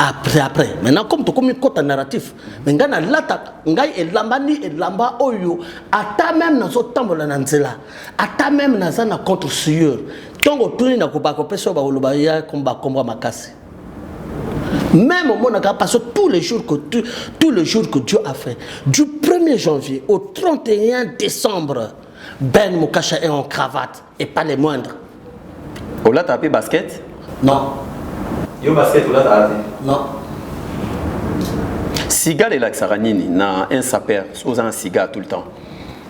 S2: Après. Maintenant, comme tu as un côté narratif, mais ngana lata, ngai et lambani et lamba oyo, ata même dans ce temps la nanzela, ata même dans un contre sueur. Tant que tu n'as pas compris sur baolubaya comme makasi. Même au moment parce que tous les jours que Dieu a fait, du 1er janvier au 31 décembre, Ben Mukasha est en cravate et pas les moindres.
S3: On l'a tapé basket?
S2: Non.
S3: Yo basket ou là t'as raté?
S2: Non.
S3: Cigare et la Xaranini, na un sapeur, sous un cigare tout le temps.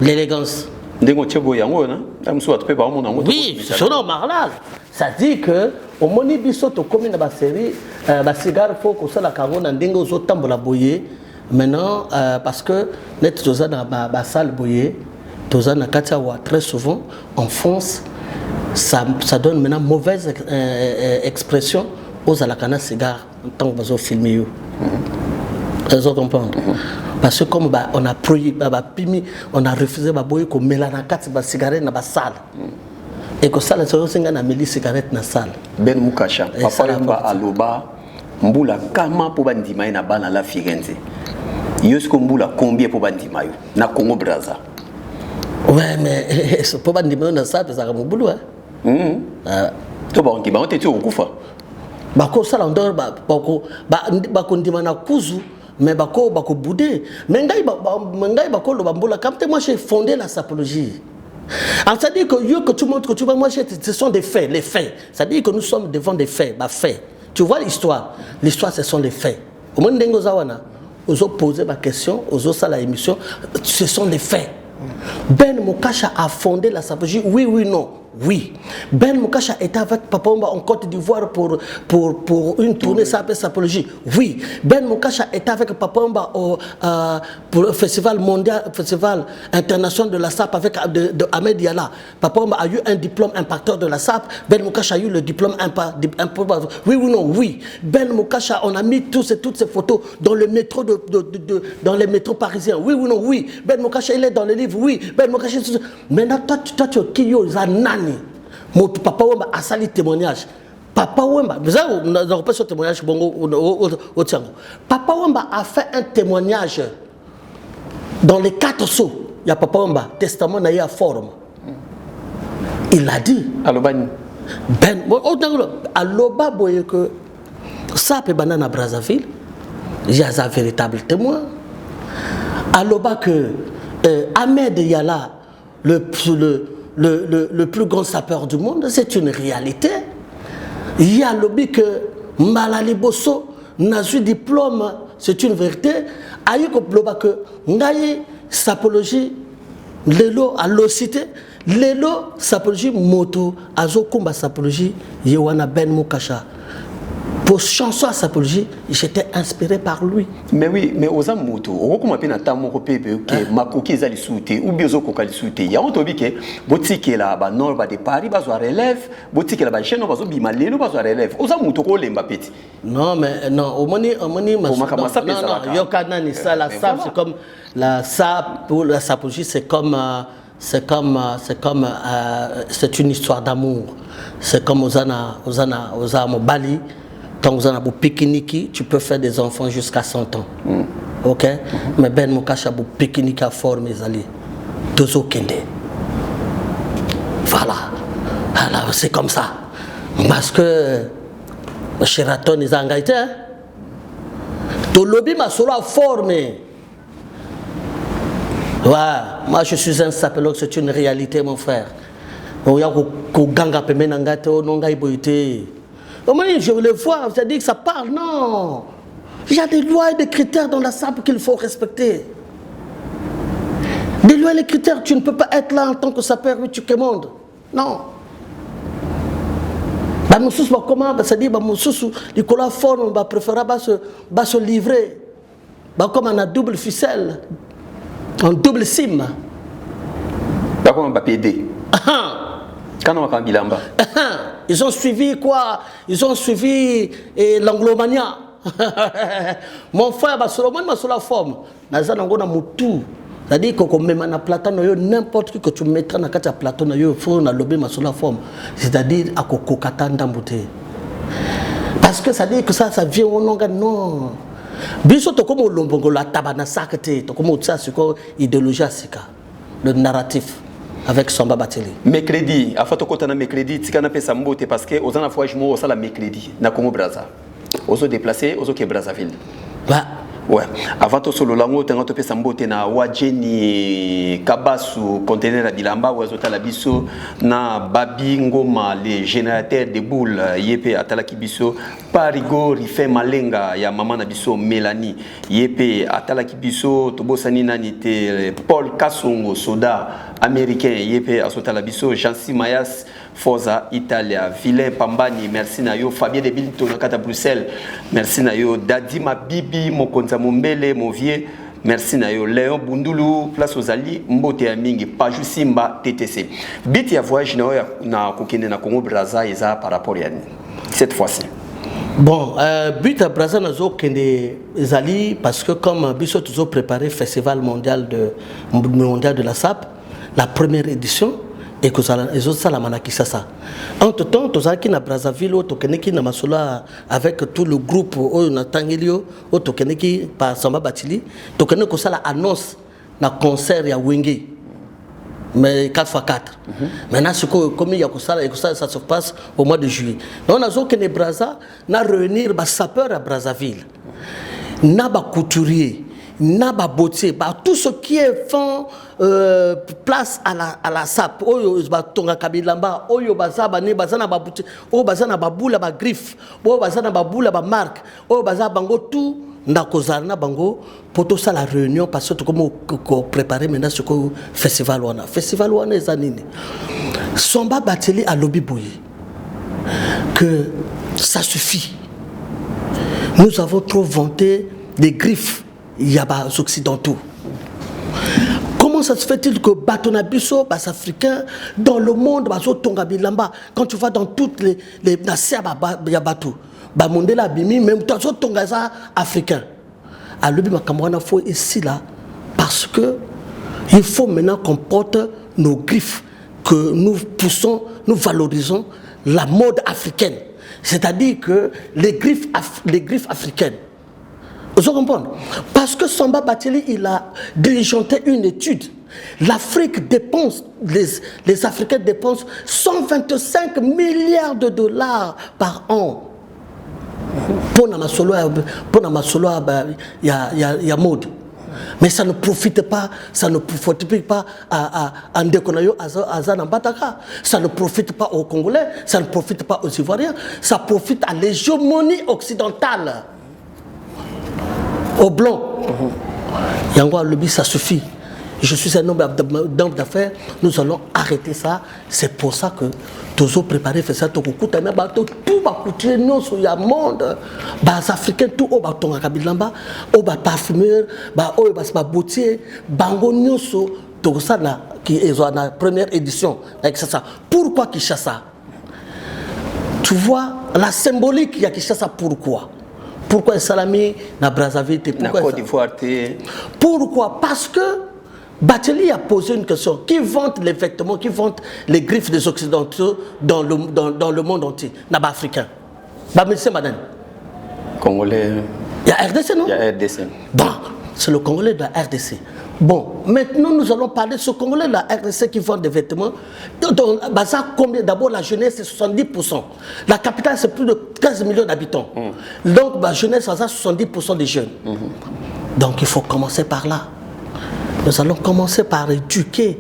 S2: L'élégance. Oui, c'est normal. Ça dit que au moni biso to comme na série ba cigare faut que ça la carona ndengo zo tambola boyer. Maintenant parce que net toza na ba salle boyer, toza na katiawa très souvent en France ça donne maintenant mauvaise expression aux alakana cigare en tant que bazo filmer yo. Vous comprendre? Parce que comme on a prohibé, on a refusé de mélanger la cigarette dans la salle. Et que ça, c'est aussi un méli cigarette dans la salle.
S3: Ben Mukasha, papa Yomba Aloba, Mboula Kama pour Bandima na bana la Firenze. Yosko Mboula combien pour Bandima na Congo Brazza.
S2: Ouais, mais pour Bandima na salle, ça va mon boulot.
S3: Tu vas on t'es au Koufa.
S2: bako sala ndor bako ndima na kuzu mais bako boudé mais ngai bako lo bambola quand moi j'ai fondé la sapologie. C'est-à-dire que tu montres que tu vois moi ce sont des faits, les faits. C'est-à-dire que nous sommes devant des faits, faits. Tu vois l'histoire ce sont les faits. Au moment où zawana aux poser ma question, aux ça la émission, ce sont des faits. Ben Mokacha a fondé la sapologie, oui non. Oui. Ben Mokacha était avec Papa Wemba en Côte d'Ivoire pour une tournée sapologie. Oui. Ben Mokacha était avec Papa Wemba pour le festival international de la SAP avec Ahmed Diala. Papa Wemba a eu un diplôme impacteur de la SAP. Ben Mokacha a eu le diplôme oui ou non? Oui. Ben Mokacha, on a mis toutes ces photos dans le métro dans les métros parisiens. Oui ou non? Oui. Ben Mokacha, il est dans le livre. Oui. Ben Mokacha. Maintenant, toi tu es qui Zanani? Mon Papa Wemba a sali témoignage. Papa Wemba, vous n'avez pas ce témoignage au Tiango. Papa Wemba a fait un témoignage dans les 4 sceaux. Il y a Papa Wemba, testament n'a eu à forme. Il a dit.
S3: Alobani.
S2: Ben, Aloba boye que ça peut banana Brazzaville. Il y a un véritable témoin. Aloba que Ahmed Yala, le plus grand sapeur du monde, c'est une réalité. Il y a lobby que Malali Bosso n'a eu diplôme, c'est une vérité. Ayeko Bloba que Ngaye sapologie, Lelo à l'ocité, Lelo sapologie moto, Azokumba sapologie, Yewana Ben Mokacha. Pour chanson à sapologie, j'étais inspiré par lui.
S3: Mais oui, mais aux amoto, on comment peine à mon repère que Makoki zali souté ou biozo kokali souté. Il y a un tobi que boutique là bas nord bas de Paris bas soit relève, boutique là bas chaîne bas zo bimalé bas soit relève. Aux amoto ko lemba petit.
S2: Non mais non, au moni non, yokana ni ça la sap c'est comme la sap pour la sapologie c'est une histoire d'amour. C'est comme Ozana Bali. Quand vous en avez pique-nique, tu peux faire des enfants jusqu'à 100 ans. Ok? Mais Ben Mokacha a pique-nique à forme, mes alliés. Deux okende. Voilà. Alors, c'est comme ça. Parce que Sheraton, ils ont engagé. Ton lobby m'a solo formé. Ouais, moi je suis un sapelog, c'est une réalité, mon frère. Je le vois, c'est-à-dire que ça parle, non. Il y a des lois et des critères dans la SAP qu'il faut respecter. Des lois et des critères, tu ne peux pas être là en tant que sapeur, mais tu commandes. Non. Comment c'est-à-dire que la forme préférable se livrer comme on a double ficelle, en double sim.
S3: Comment on va PD?
S2: Ils ont suivi quoi? Ils ont suivi l'anglomania. Mon frère, Solomon m'a sur la forme. C'est-à-dire que même na platane, n'importe qui que tu mettras dans la platane, il faut na lobby sur la forme. C'est-à-dire à kokokatanda mbouté. Parce que ça dit que ça vient au nom non. Biso to comme lombongo la tabana sakete, to comme ça c'est quoi idéologie sika, le narratif. Avec Samba Bateli.
S3: Mercredi, à Fato Kotana mercredi, Tikana Pesa Mbote parce que aux ans fois je m'en la mercredi, na Congo Brazza. Aux déplacés, aux qui Brazzaville. Ouais. Avant tout solo lango tenga to Pesa Mbote na Wajeni Kabasu conteneur à Bilamba ou azota la biso na Babi Ngoma les générateurs de boules yépé atalaki biso Parigo Rifé Malenga ya maman na biso Mélanie yépé atalaki biso tobosani nanité Paul Kasongo soda américain yépé asota la biso Jansi Mayas Forza Italia Vilain Pambani merci na yo Fabien de Bilto na kata Bruxelles merci na yo Dadi Mabibi Mokonza Mombele mon vieux merci na yo Léon Bundulu place aux Ali Mbote ya mingi Paju Simba TTC bit ya voyage na kokene na Congo Brazza eza par rapport à cette fois-ci.
S2: Bon, but à Brazza na zo kende ezali parce que comme biso toujours préparé festival mondial de la SAP la première édition et que les autres salamana qui ça. Entre temps, tous qui na Brazzaville, au Tokeneki na Masola avec tout le groupe au Natangilio, au Tokeneki par Samba Batili, Tokeneko ça la annonce na concert ya Wenge. mais 4x4. Maintenant, comme il y a ça se passe au mois de juillet. Donc, on a dit que les Brazza, on a réunir les sapeurs à Brazzaville, on a des couturiers, on a des bottiers, tout ce qui est fait place à la SAP. Oyo batonga kabilamba, oyo bazaba ne bazana ba boutique, oyo bazana ba boula ba griffe, oyo bazana ba boula ba marque, oyo bazana bango tout. Ndakozarna bango pour tout ça la réunion parce que comme préparer maintenant ce festival wana ezanini Somba Bateli à lobby boyi que ça suffit. Nous avons trop vanté des griffes yaba occidentaux. Comment ça se fait-il que Batonabiso, les Africains, dans le monde, quand tu vas dans toutes les nations, Yabatou, Bamondela Bimi, même dans les Tongaza africains. À l'Ubi Makamwana, il faut ici là, parce que il faut maintenant qu'on porte nos griffes, que nous poussons, nous valorisons la mode africaine. C'est-à-dire que les griffes africaines. Vous comprenez? Parce que Samba Bateli, il a diligenté une étude. L'Afrique dépense, les Africains dépensent 125 milliards de dollars par an. Pour Namasolo, il y a mode. Mais ça ne profite pas à Ndekonayo, à Zanambataka. Ça ne profite pas aux Congolais, ça ne profite pas aux Ivoiriens, ça profite à l'hégémonie occidentale. Au blanc. Yango Lobi, ça suffit. Je suis un homme d'affaires, nous allons arrêter ça. C'est pour ça que Tozo préparé fait ça. Tout va coûter nous sur le monde. Les Africains, tout au bâton à Kabilamba, au bas parfumeur, au bas boutier, bango nyoso, tout ça là, qui est la première édition. Avec ça. Pourquoi Kinshasa? Tu vois, la symbolique, il y a Kinshasa, pourquoi? Pourquoi Salami na Brazzaville? Pourquoi? Parce que Bateli a posé une question. Qui vante les vêtements, qui vante les griffes des Occidentaux dans le monde entier? Naba africain. Madame. Congolais. Il y a RDC, non? Il y a RDC. Bon, c'est le Congolais de la RDC. Bon, maintenant nous allons parler de ce Congolais de la RDC qui vend des vêtements. Combien? D'abord, la jeunesse, c'est 70%. La capitale, c'est plus de 15 millions d'habitants. Donc, la jeunesse, c'est 70% des jeunes. Donc, il faut commencer par là. Nous allons commencer par éduquer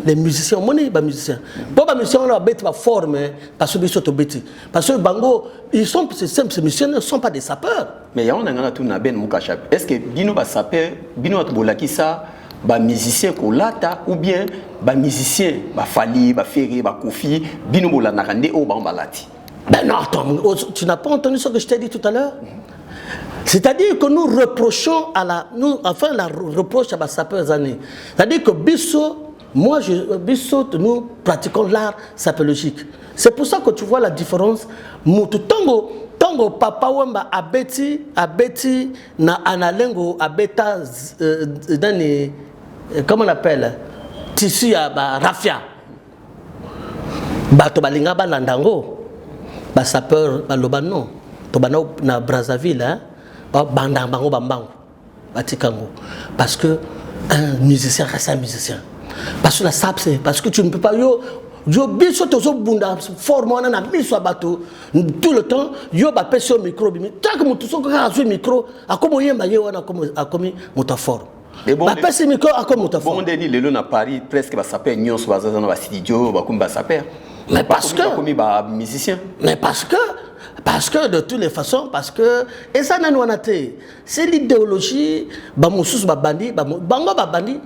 S2: les musiciens. Moi, les musiciens. Bon, les musiciens, on a bête ma forme parce que ils sont bêtis. Parce que Bango, ces musiciens ne sont pas des sapeurs.
S3: Mais il y a un tout na ben mukachap. Est-ce que bino ba sapeur, bino bolaki ça, ba musicien kolata ou bien ba musicien ba Fali, ba Ferré, ba Kofi, bino bola nakande o ba balati.
S2: Ben non, attends, tu n'as pas entendu ce que je t'ai dit tout à l'heure? C'est-à-dire que nous reprochons la reproche à la sapeurs années. C'est-à-dire que nous pratiquons l'art sapologique. C'est pour ça que tu vois la différence. Tango papa wamba abeti na analengo abeta dani comment on appelle tissu à rafia. Bato balinga balandango ba sapeur balobano to bana na Brazzaville hein. Parce que un musicien reste un musicien. Parce que la SAP, c'est parce que tu ne peux pas. Tout le temps, yo ba pèse au micro. Tant que mon tout ce micro, a comme yé maillé wana comme motafor.
S3: Mais bon,
S2: ba pèse micro a comme motafor.
S3: Bon Denis le à Paris presque ba saper nyon so ba zana ba studio ba comme ba saper.
S2: Mais parce que
S3: comme ba musicien.
S2: Mais parce que de toutes les façons, parce que et ça c'est l'idéologie bamoussous babandi bango babandi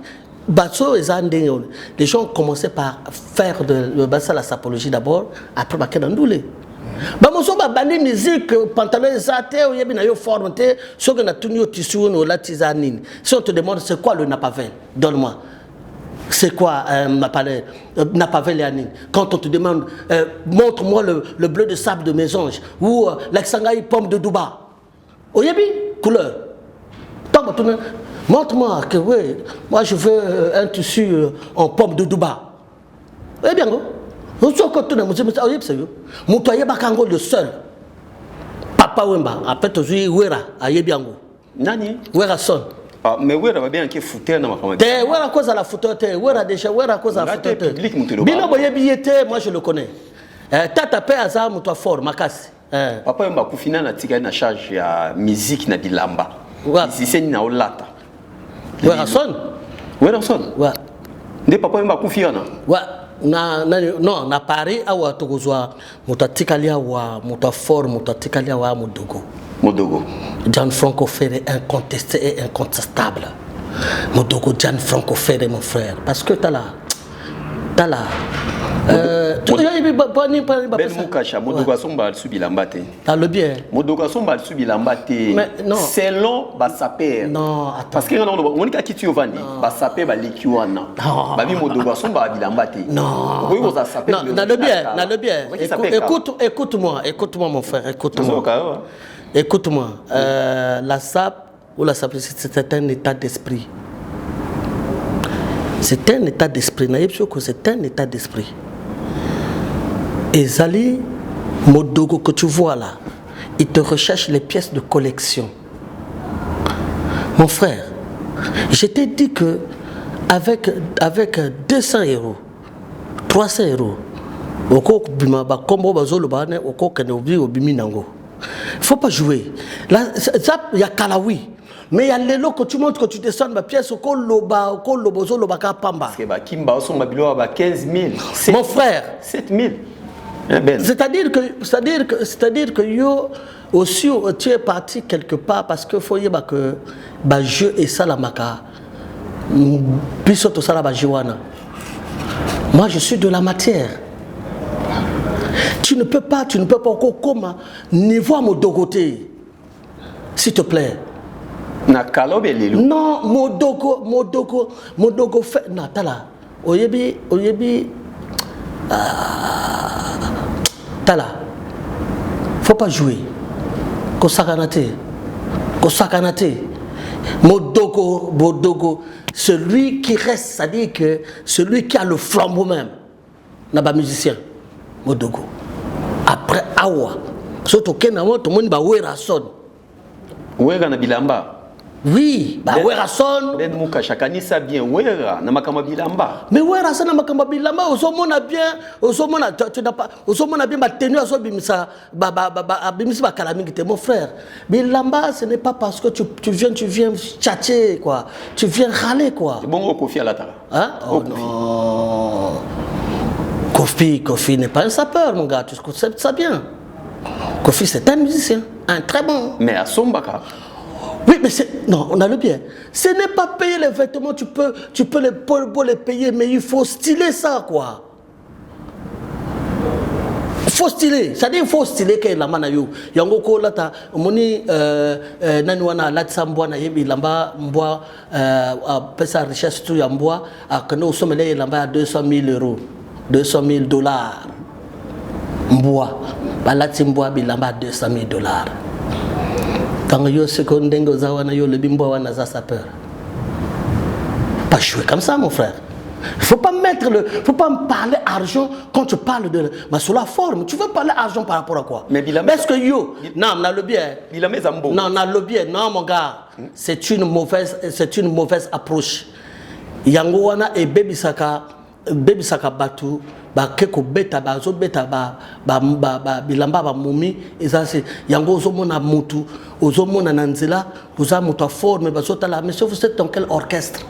S2: baso ezandé. Les gens ont commencé par faire de la sapologie d'abord, après bakenandoulé. Bamoussous babandi musique pantalon ezate ou yebi na yo formaté ce que na tunio tissu no la tisanine. Si on te demande c'est quoi le napavel, donne-moi. C'est quoi Napavel? Quand on te demande, montre-moi le bleu de sable de Mésange ou l'exangaï pomme de Duba. Oyebi, couleur. Montre-moi que oui, moi je veux un tissu en pomme de Duba. Eh bien, le seul. Papa Wemba, après tu dis Wera, Ayebiango.
S3: Nani?
S2: Wera son.
S3: Ah, mais où est bien qui foutait dans ma caméra?
S2: T'es où est à cause de la photo? T'es où est déjà où est à cause de la photo? Bino boye billet, moi je le connais. Tata paix à mon toi fort, Makasi.
S3: Papa m'a confiné na tika na charge ya musique na bilamba. Ici c'est na olata.
S2: Ouais, Rasson.
S3: Ouais, Rasson.
S2: Ouais.
S3: Ndé papa m'a confié na.
S2: Ouais. Non, na Paris awa tokozwa mutatikali wa mutafor mutatikali wa mudogo.
S3: Modogo.
S2: Gianfranco Ferré incontesté et incontestable. Modogo Gianfranco Ferré mon frère parce que t'as là. Tu
S3: Ben Moukacha, Modogo somba subilamba te.
S2: T'as le bien.
S3: Modogo somba subilamba te.
S2: Non.
S3: Selon Basaper.
S2: Non, attends.
S3: Parce que on dit qui tu vandi. Basaper ba likiwana. Babi Modogo somba bilamba te.
S2: Non.
S3: Oui, vous a sapé.
S2: Non, na le bien. Écoute-moi mon frère, écoute-moi. Écoute-moi, la SAP ou la SAP, c'est un état d'esprit. C'est un état d'esprit. C'est un état d'esprit. Et Zali, Modogo que tu vois là, il te recherche les pièces de collection. Mon frère, je t'ai dit que avec 200 euros, 300 euros, il ne faut pas jouer. Là, il y a Kalawi. Mais il y a les lots que tu montres que tu descends ma pièce au col loba pamba.
S3: C'est 15 000.
S2: Mon frère.
S3: 7 000.
S2: C'est-à-dire que yo aussi tu es parti quelque part parce que faut y avoir que jeu et ça la maka. Bisoto ça la jiwana. Moi je suis de la matière. Tu ne peux pas encore comme niveau Modogoté. S'il te plaît. Non, Modogo fait. Non, t'as là. Oyebi. T'as là. Faut pas jouer. Kosakanate. Modogo. Celui qui reste, c'est-à-dire que celui qui a le flambeau même. N'a pas musicien. Modogo. Après Awa. Surtout qu'il y a tout le monde qui a son.
S3: Ouera na bilamba.
S2: Oui, ouera son.
S3: Ben Mouka chakani ça bien ouera na makamba bilamba.
S2: Mais ouera son na makamba bilamba osomona bien, tu n'as pas osomona bien ma tenue aso bimisa bimisa kalami te mon frère. Bilamba ce n'est pas parce que tu viens tchatcher quoi. Tu viens râler quoi.
S3: C'est bon Kofi à la tara.
S2: Hein? Oh non. Kofi n'est pas un sapeur mon gars, tu sais ça bien. Kofi c'est un musicien, un très bon.
S3: Mais à Sombaka.
S2: Oui, mais c'est... Non, on a le bien. Ce n'est pas payer les vêtements, tu peux les payer, mais il faut styler ça, quoi. Il faut styler. C'est-à-dire il faut styler que la manayo. Yango ko lata moni nanwana latsamboa na yebi lamba mboa pesa richesse tout ya mboa akano somele lamba à 200 000 euros, 200 000 dollars. Mboa. Balatsimboa bilamba 200 000 $. Quand yo secondengo zawana yo le bimbo wana za sapeur. Pas jouer comme ça mon frère. Faut pas me parler argent quand tu parles de mais sur la forme. Tu veux parler argent par rapport à quoi? Mais est-ce que yo non, on a le bien. Non, on a le bien. Non mon gars, c'est une mauvaise approche. Yango wana et baby saka batu ba keko beta ba zo beta ba bilamba ba mumi eza c'est yango ozomona mutu ozomona nanzela oza mutu forme ba zo tala monsieur vous êtes dans quel orchestre?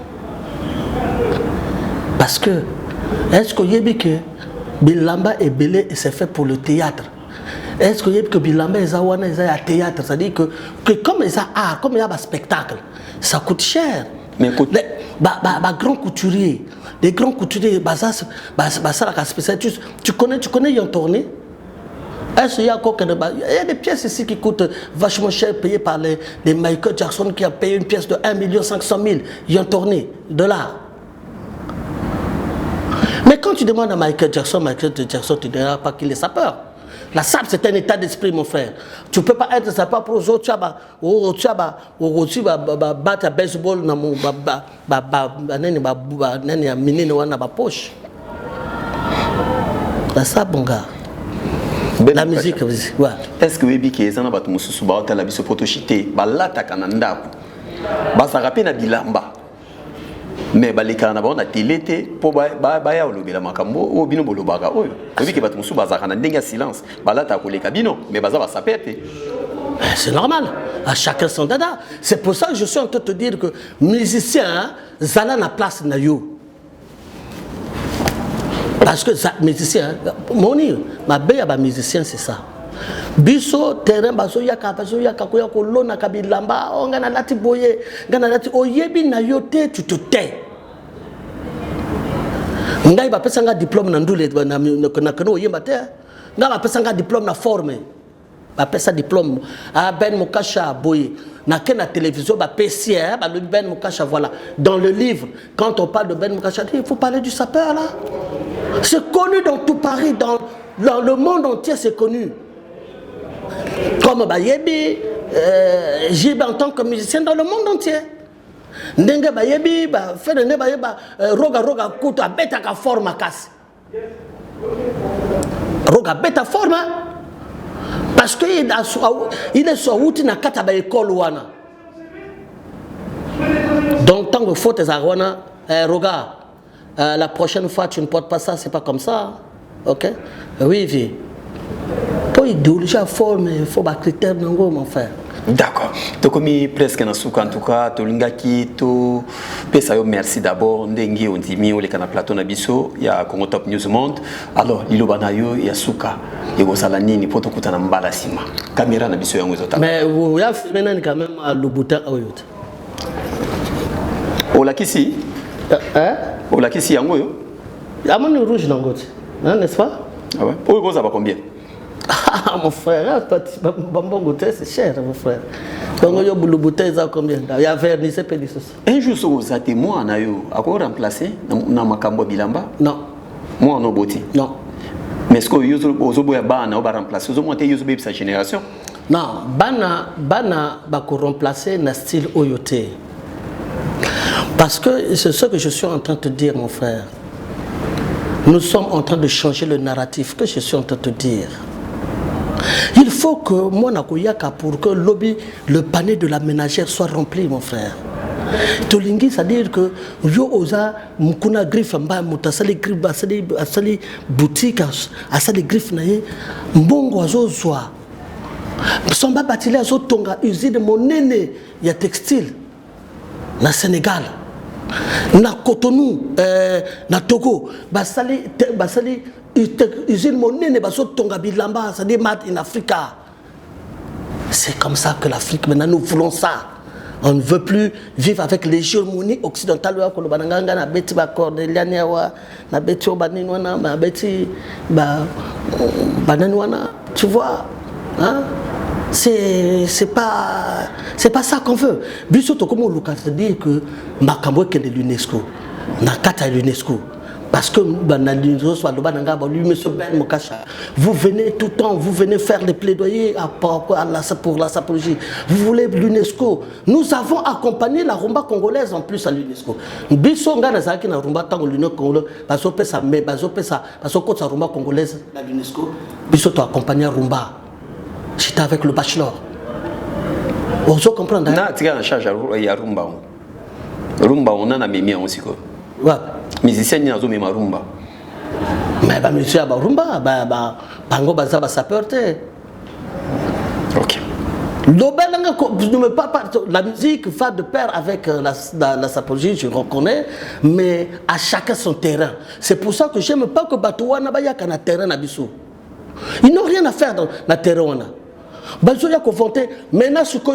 S2: Parce que est-ce que yebi que bilamba est belé et c'est fait pour le théâtre? Est-ce que yebi que bilamba eza wana eza ya théâtre, c'est-à-dire que comme eza art, comme il y a un spectacle, ça coûte cher. Mais grand couturier, des grands couturiers, tu connais Yon Tourné? Est-ce qu'il y a des pièces ici qui coûtent vachement cher, payées par les Michael Jackson qui a payé une pièce de 1 500 000 Yon Tourné $. Mais quand tu demandes à Michael Jackson, tu ne diras pas qu'il est sapeur. La SAP, c'est un état d'esprit, mon frère. Tu ne peux pas être sapeur pour les autres. Tu vas battre à baseball dans mon poche. La SAP, mon gars. La musique, ouais.
S3: Est-ce que vous avez dit que les gens ont été photochité? bazaka pe na bilamba mais balekana na bango na télé te mpo baya olobela makambo oyo bino bolobaka oyo oyebiki bato mosusu bazalaka na ndenge ya silence balata koleka bino mais baza basaper te.
S2: C'est normal, à chacun son dada. C'est pour ça que je suis en train de te dire que musicien, zala na place na yo. Parce que musicien, ma belle musicien c'est ça. Biso terrain baso yaka koya kolona kabilamba ngana lati boye ngana lati oyebi na yo te tu te tais. Ngai ba pesa nga diplôme na ndule na kono yemba te. Nga ba pesa nga diplôme na forme. Ba pesa diplôme a Ben Mukasha boye na la télévision ba PCR ba le Ben Mukasha voilà dans le livre quand on parle de Ben Mukasha il faut parler du sapeur là. C'est connu dans tout Paris dans le monde entier c'est connu. Comme Bayebi j'ai en tant que musicien dans le monde entier. Ndenge Bayebi ba fait ne Bayeba roga kuto beta ka forma kasi. Roga beta forma parce que il est sur route na kata ba école wana. Donc tant que faut tes arwana regarde la prochaine fois tu ne portes pas ça, c'est pas comme ça. OK? Oui, vie. Pour idéologie forme, il faut ba critère nango mon frère.
S3: D'accord. Donc comme presque na souka en tout cas to lingaki to pesa yo merci d'abord ndengi on dit mi o le kana plateau na biso ya Congo Top News Monde. Alors liloba na yo ya souka yego sala nini poto kutana mbala sima. Caméra na biso yango zota.
S2: Mais vous ya filmé quand même à Lobuta oyot.
S3: Ola kisi Ola kisi yango yo.
S2: Ya mon rouge nangote. N'est-ce pas?
S3: Ah ouais. Oyo ça va combien?
S2: Ah mon frère, bonbon c'est cher mon frère. Donc yo boulou bouteille ça combien? Il y a vernis c'est pédis.
S3: Un jour so za témoin na yo ako remplacer na makambo bilamba?
S2: Non.
S3: Moi no boti.
S2: Non.
S3: Mais est-ce que yo zo boya bana ba remplacer zo monter yo zo bébé sa génération?
S2: Non, bana ba ko remplacer na style oyoté. Parce que c'est ce que je suis en train de te dire mon frère. Nous sommes en train de changer le narratif que je suis en train de te dire. Il faut que moi nakoyaka pour que le panier de la ménagère soit rempli mon frère. Tolingi c'est-à-dire que yo oza mukuna griffe mba mutasali griffe asali boutique asali griffe naye mbongo azozwa. Somba batile azotonga usine monene ya textile na Sénégal. Na Cotonou na Togo basali usine monene baso tonga bilamba ça dit mat in Africa. C'est comme ça que l'Afrique maintenant nous voulons ça. On ne veut plus vivre avec l'hégémonie occidentale wa ko bananga na beti ba cordeliania wa na beti obanini wana na beti ba banani wana tu vois hein. C'est pas ça qu'on veut. Biso to comme Lucas dit que makambo ke de l'UNESCO na kata l'UNESCO parce que banalizo soit bananga ba lui monsieur Ben Mukasha vous venez tout le temps vous venez faire les plaidoyers pour la sapologie vous voulez l'UNESCO nous avons accompagné la rumba congolaise en plus à l'UNESCO biso ngana zaki na rumba tango l'Union congolaise baso pesa baso ko sa rumba congolaise à l'UNESCO biso to accompagner rumba. J'étais avec le bachelor. On se comprend.
S3: Non, tu as en charge à rumba. Rumba, on en a mis aussi.
S2: Ouais.
S3: Musicien, il y a un rumba.
S2: Mais bah monsieur, bah rumba, pango baza ba sapeur-te.
S3: Ok.
S2: La musique va de pair avec la sapologie, je reconnais, mais à chacun son terrain. C'est pour ça que j'aime pas que Batouana Bayaka na terrain na biso. Ils n'ont rien à faire dans la terrain. Bazo ya confronté maintenant ce que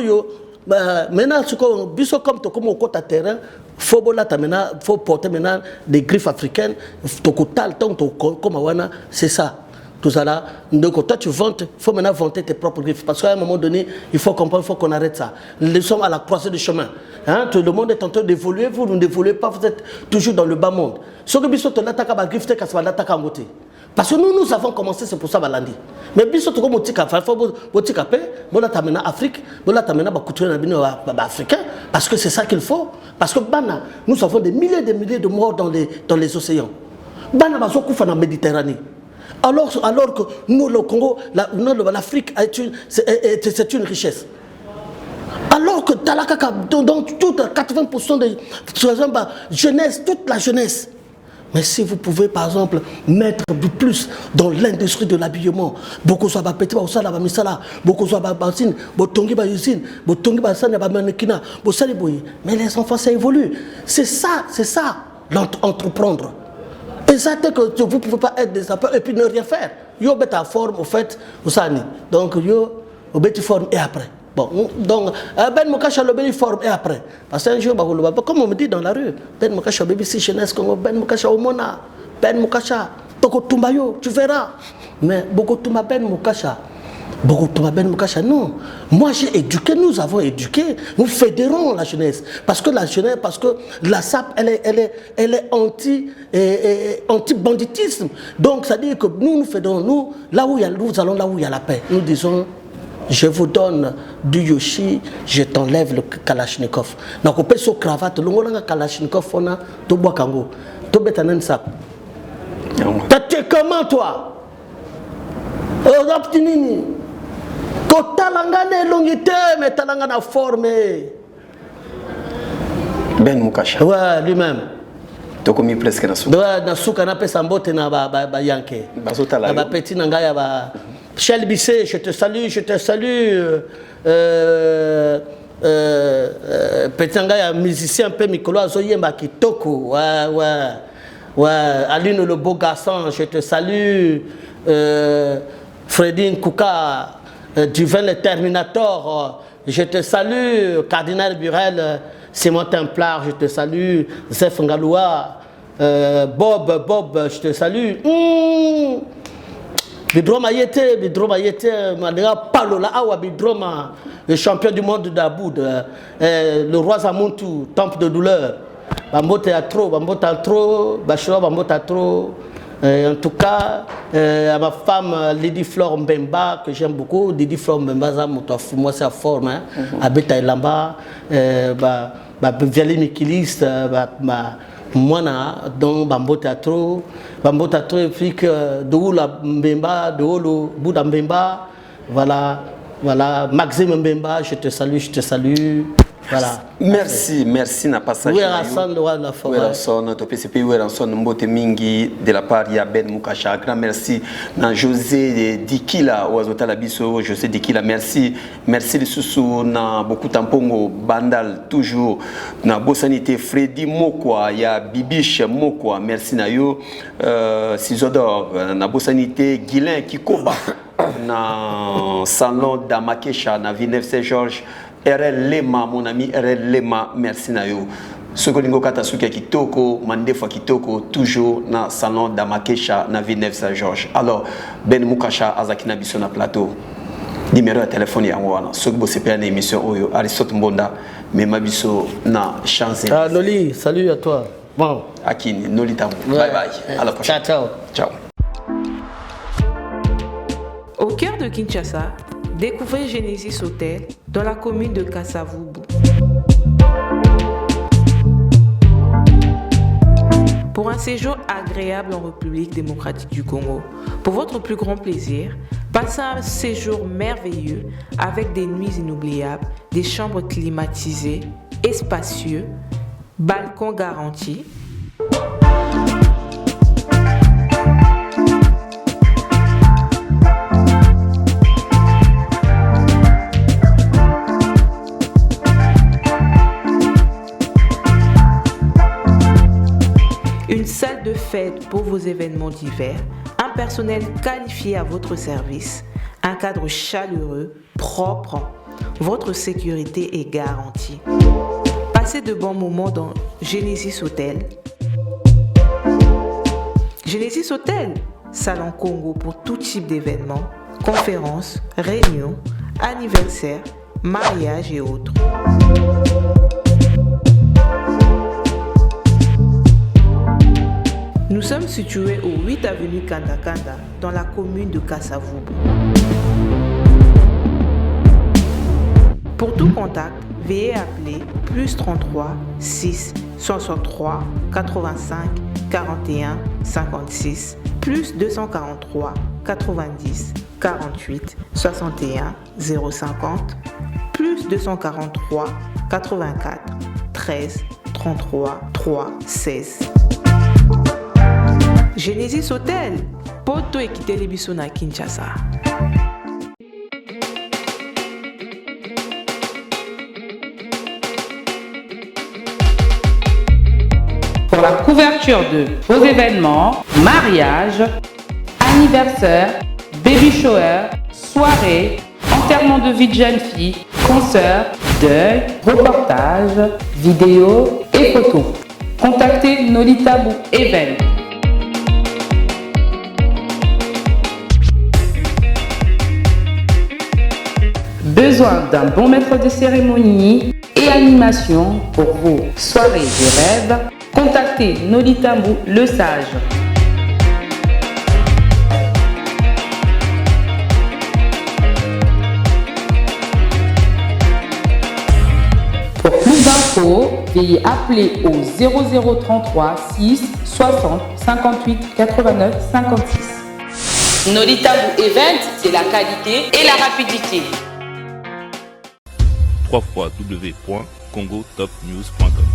S2: biso comme to comme au côté terrain faut porter maintenant des griffes africaines to kotal tant to comme wana c'est ça tout ça là donc toi tu vantes faut maintenant vanter tes propres griffes parce qu'à un moment donné il faut comprendre il faut qu'on arrête ça nous sommes à la croisée du chemin hein tout le monde est en train d'évoluer vous n'évoluez pas vous êtes toujours dans le bas monde ce que biso to nataka ba griffe te kasba nataka ngote. Parce que nous avons commencé, c'est pour ça balandi. Mais biso to ko motika fa faut botika pe, bona tamena Afrique, bona tamena ba couture na bino africain parce que c'est ça qu'il faut parce que bana nous avons des milliers de morts dans les océans. Bana bazo kufa na Méditerranée. Alors que nous le Congo, l'Afrique c'est une richesse. Alors Alors que dans toute 80% de jeunesse, toute la jeunesse. Mais si vous pouvez, par exemple, mettre plus dans l'industrie de l'habillement, beaucoup soit petit, beaucoup soit beaucoup soit basine, botongi basine, botongi basane, manekina, mais les enfants, ça évolue. C'est ça, l'entreprendre. Et ça, c'est que vous ne pouvez pas être des sapeurs et puis ne rien faire. Yo bête à forme, au fait, vous savez. Donc, yo, au bête forme et après. Bon, donc, Ben Mokacha le bébé forme et après. Parce qu'un jour, comme on me dit dans la rue, Ben Mokacha bébé si jeunesse Congo, Ben Mokacha Omona, Ben Mokacha, Toko Tumbayo, tu verras. Mais beaucoup Tumba Ben Mokacha. Beaucoup Tumba Ben Mokacha, non. Moi j'ai éduqué, nous avons éduqué, nous fédérons la jeunesse. Parce que la jeunesse, parce que la SAP, elle est anti-banditisme. Donc ça dit que nous fédérons, nous allons là où il y a la paix. Nous disons. Je vous donne du Yoshi, je t'enlève le Kalachnikov. Donc, on peut se cravate, le Kalachnikov, on a tout bois kango. Tout bêtanen ça. T'es comment toi? Oh, l'optinini. Quand t'as l'angane longité, mais t'as l'angane formé.
S3: Ben Mokacha.
S2: Ouais, lui-même.
S3: Tu as commis presque na souka.
S2: Ouais, na souka, na pe sambote na ba yanke. Na ba petit nangaya ba. Michel Bissé, je te salue, petit gars, musicien un peu Mikolo Azoyemba Kitoko, ouais, Aline le beau garçon, je te salue, Fredine Kouka, Duvain le Terminator, je te salue, Cardinal Burel, Simon Templar, je te salue, Zef Ngaloua, Bob, je te salue. Bidroma Yete, Palola Awa Bidroma, le champion du monde d'Aboud, le roi Zamuntu, temple de douleur. Bambote à trop, Bachora Bambote à trop. En tout cas, à ma femme Lady Flore Mbemba, que j'aime beaucoup, Lady Flore Mbemba, moi c'est la forme, hein. Abeta Elamba, Viali Mikilis, moi, dans Bambo Teatro, et puis de où la Mbemba, de où le Bouddha Mbemba, voilà, Maxime Mbemba, je te salue, voilà.
S3: Merci, n'a pas ça.
S2: Oui, Rasson, le roi de la forêt.
S3: Oui, Rasson, notre PCP, oui, Rasson, Mbote Mingi, de la part, il y a Ben Mokacha, grand merci. Na José Dikila, Oazota Labiso, José Dikila, merci. Merci les sous na beaucoup tampongo, Bandal, toujours. Na Bossanité, Freddy Mokwa, il y a Bibiche Mokwa, merci na yo. Sizodor, na Bossanité, Guilain Kikoba, na Salon d'Amakesha, na Villeneuve Saint-Georges. RL Lema, mon ami RL Lema, merci na yo. Sokolingo Katasuke Kitoko, Mandefo Kitoko, toujours na salon d'Amakesha, na Villeneuve Saint-Georges. Alors, Ben Mokacha, Azakina Bissona Plateau. Numéro de téléphone ya wana. Sokbo CPA na émission Oyo, Aristote Mbonda, mais Mabiso na chance.
S2: Ah, Noli, salut à toi. Bon.
S3: Akini, Noli Tamou. Bye bye. À la prochaine. Ciao.
S9: Au cœur de Kinshasa, découvrez Genesis Hotel dans la commune de Kasavubu. Pour un séjour agréable en République démocratique du Congo, pour votre plus grand plaisir, passez un séjour merveilleux avec des nuits inoubliables, des chambres climatisées et spacieux, balcons garantis. Une salle de fête pour vos événements divers, un personnel qualifié à votre service, un cadre chaleureux, propre, votre sécurité est garantie. Passez de bons moments dans Genesis Hotel. Genesis Hotel, salon Congo pour tout type d'événements, conférences, réunions, anniversaires, mariages et autres. Nous sommes situés au 8 avenue Kanda dans la commune de Kasavubu. Pour tout contact, veuillez appeler +33 6 63 85
S10: 41 56 plus 243 90 48 61 050 plus 243 84 13 33 3 16. Genesis Hotel, poto ekiteli biso na Kinshasa.
S9: Pour la couverture de vos événements, mariage, anniversaire, baby shower, soirée, enterrement de vie de jeune fille, concert, deuil, reportage, vidéo et photos. Contactez Nolita Bou Event. Besoin d'un bon maître de cérémonie et animation pour vos soirées de rêve? Contactez Nolita Bou le Sage. Pour plus d'infos, veuillez appeler au 0033 6 60 58 89 56. Nolita Bou Event, c'est la qualité et la rapidité.
S1: www.congotopnews.com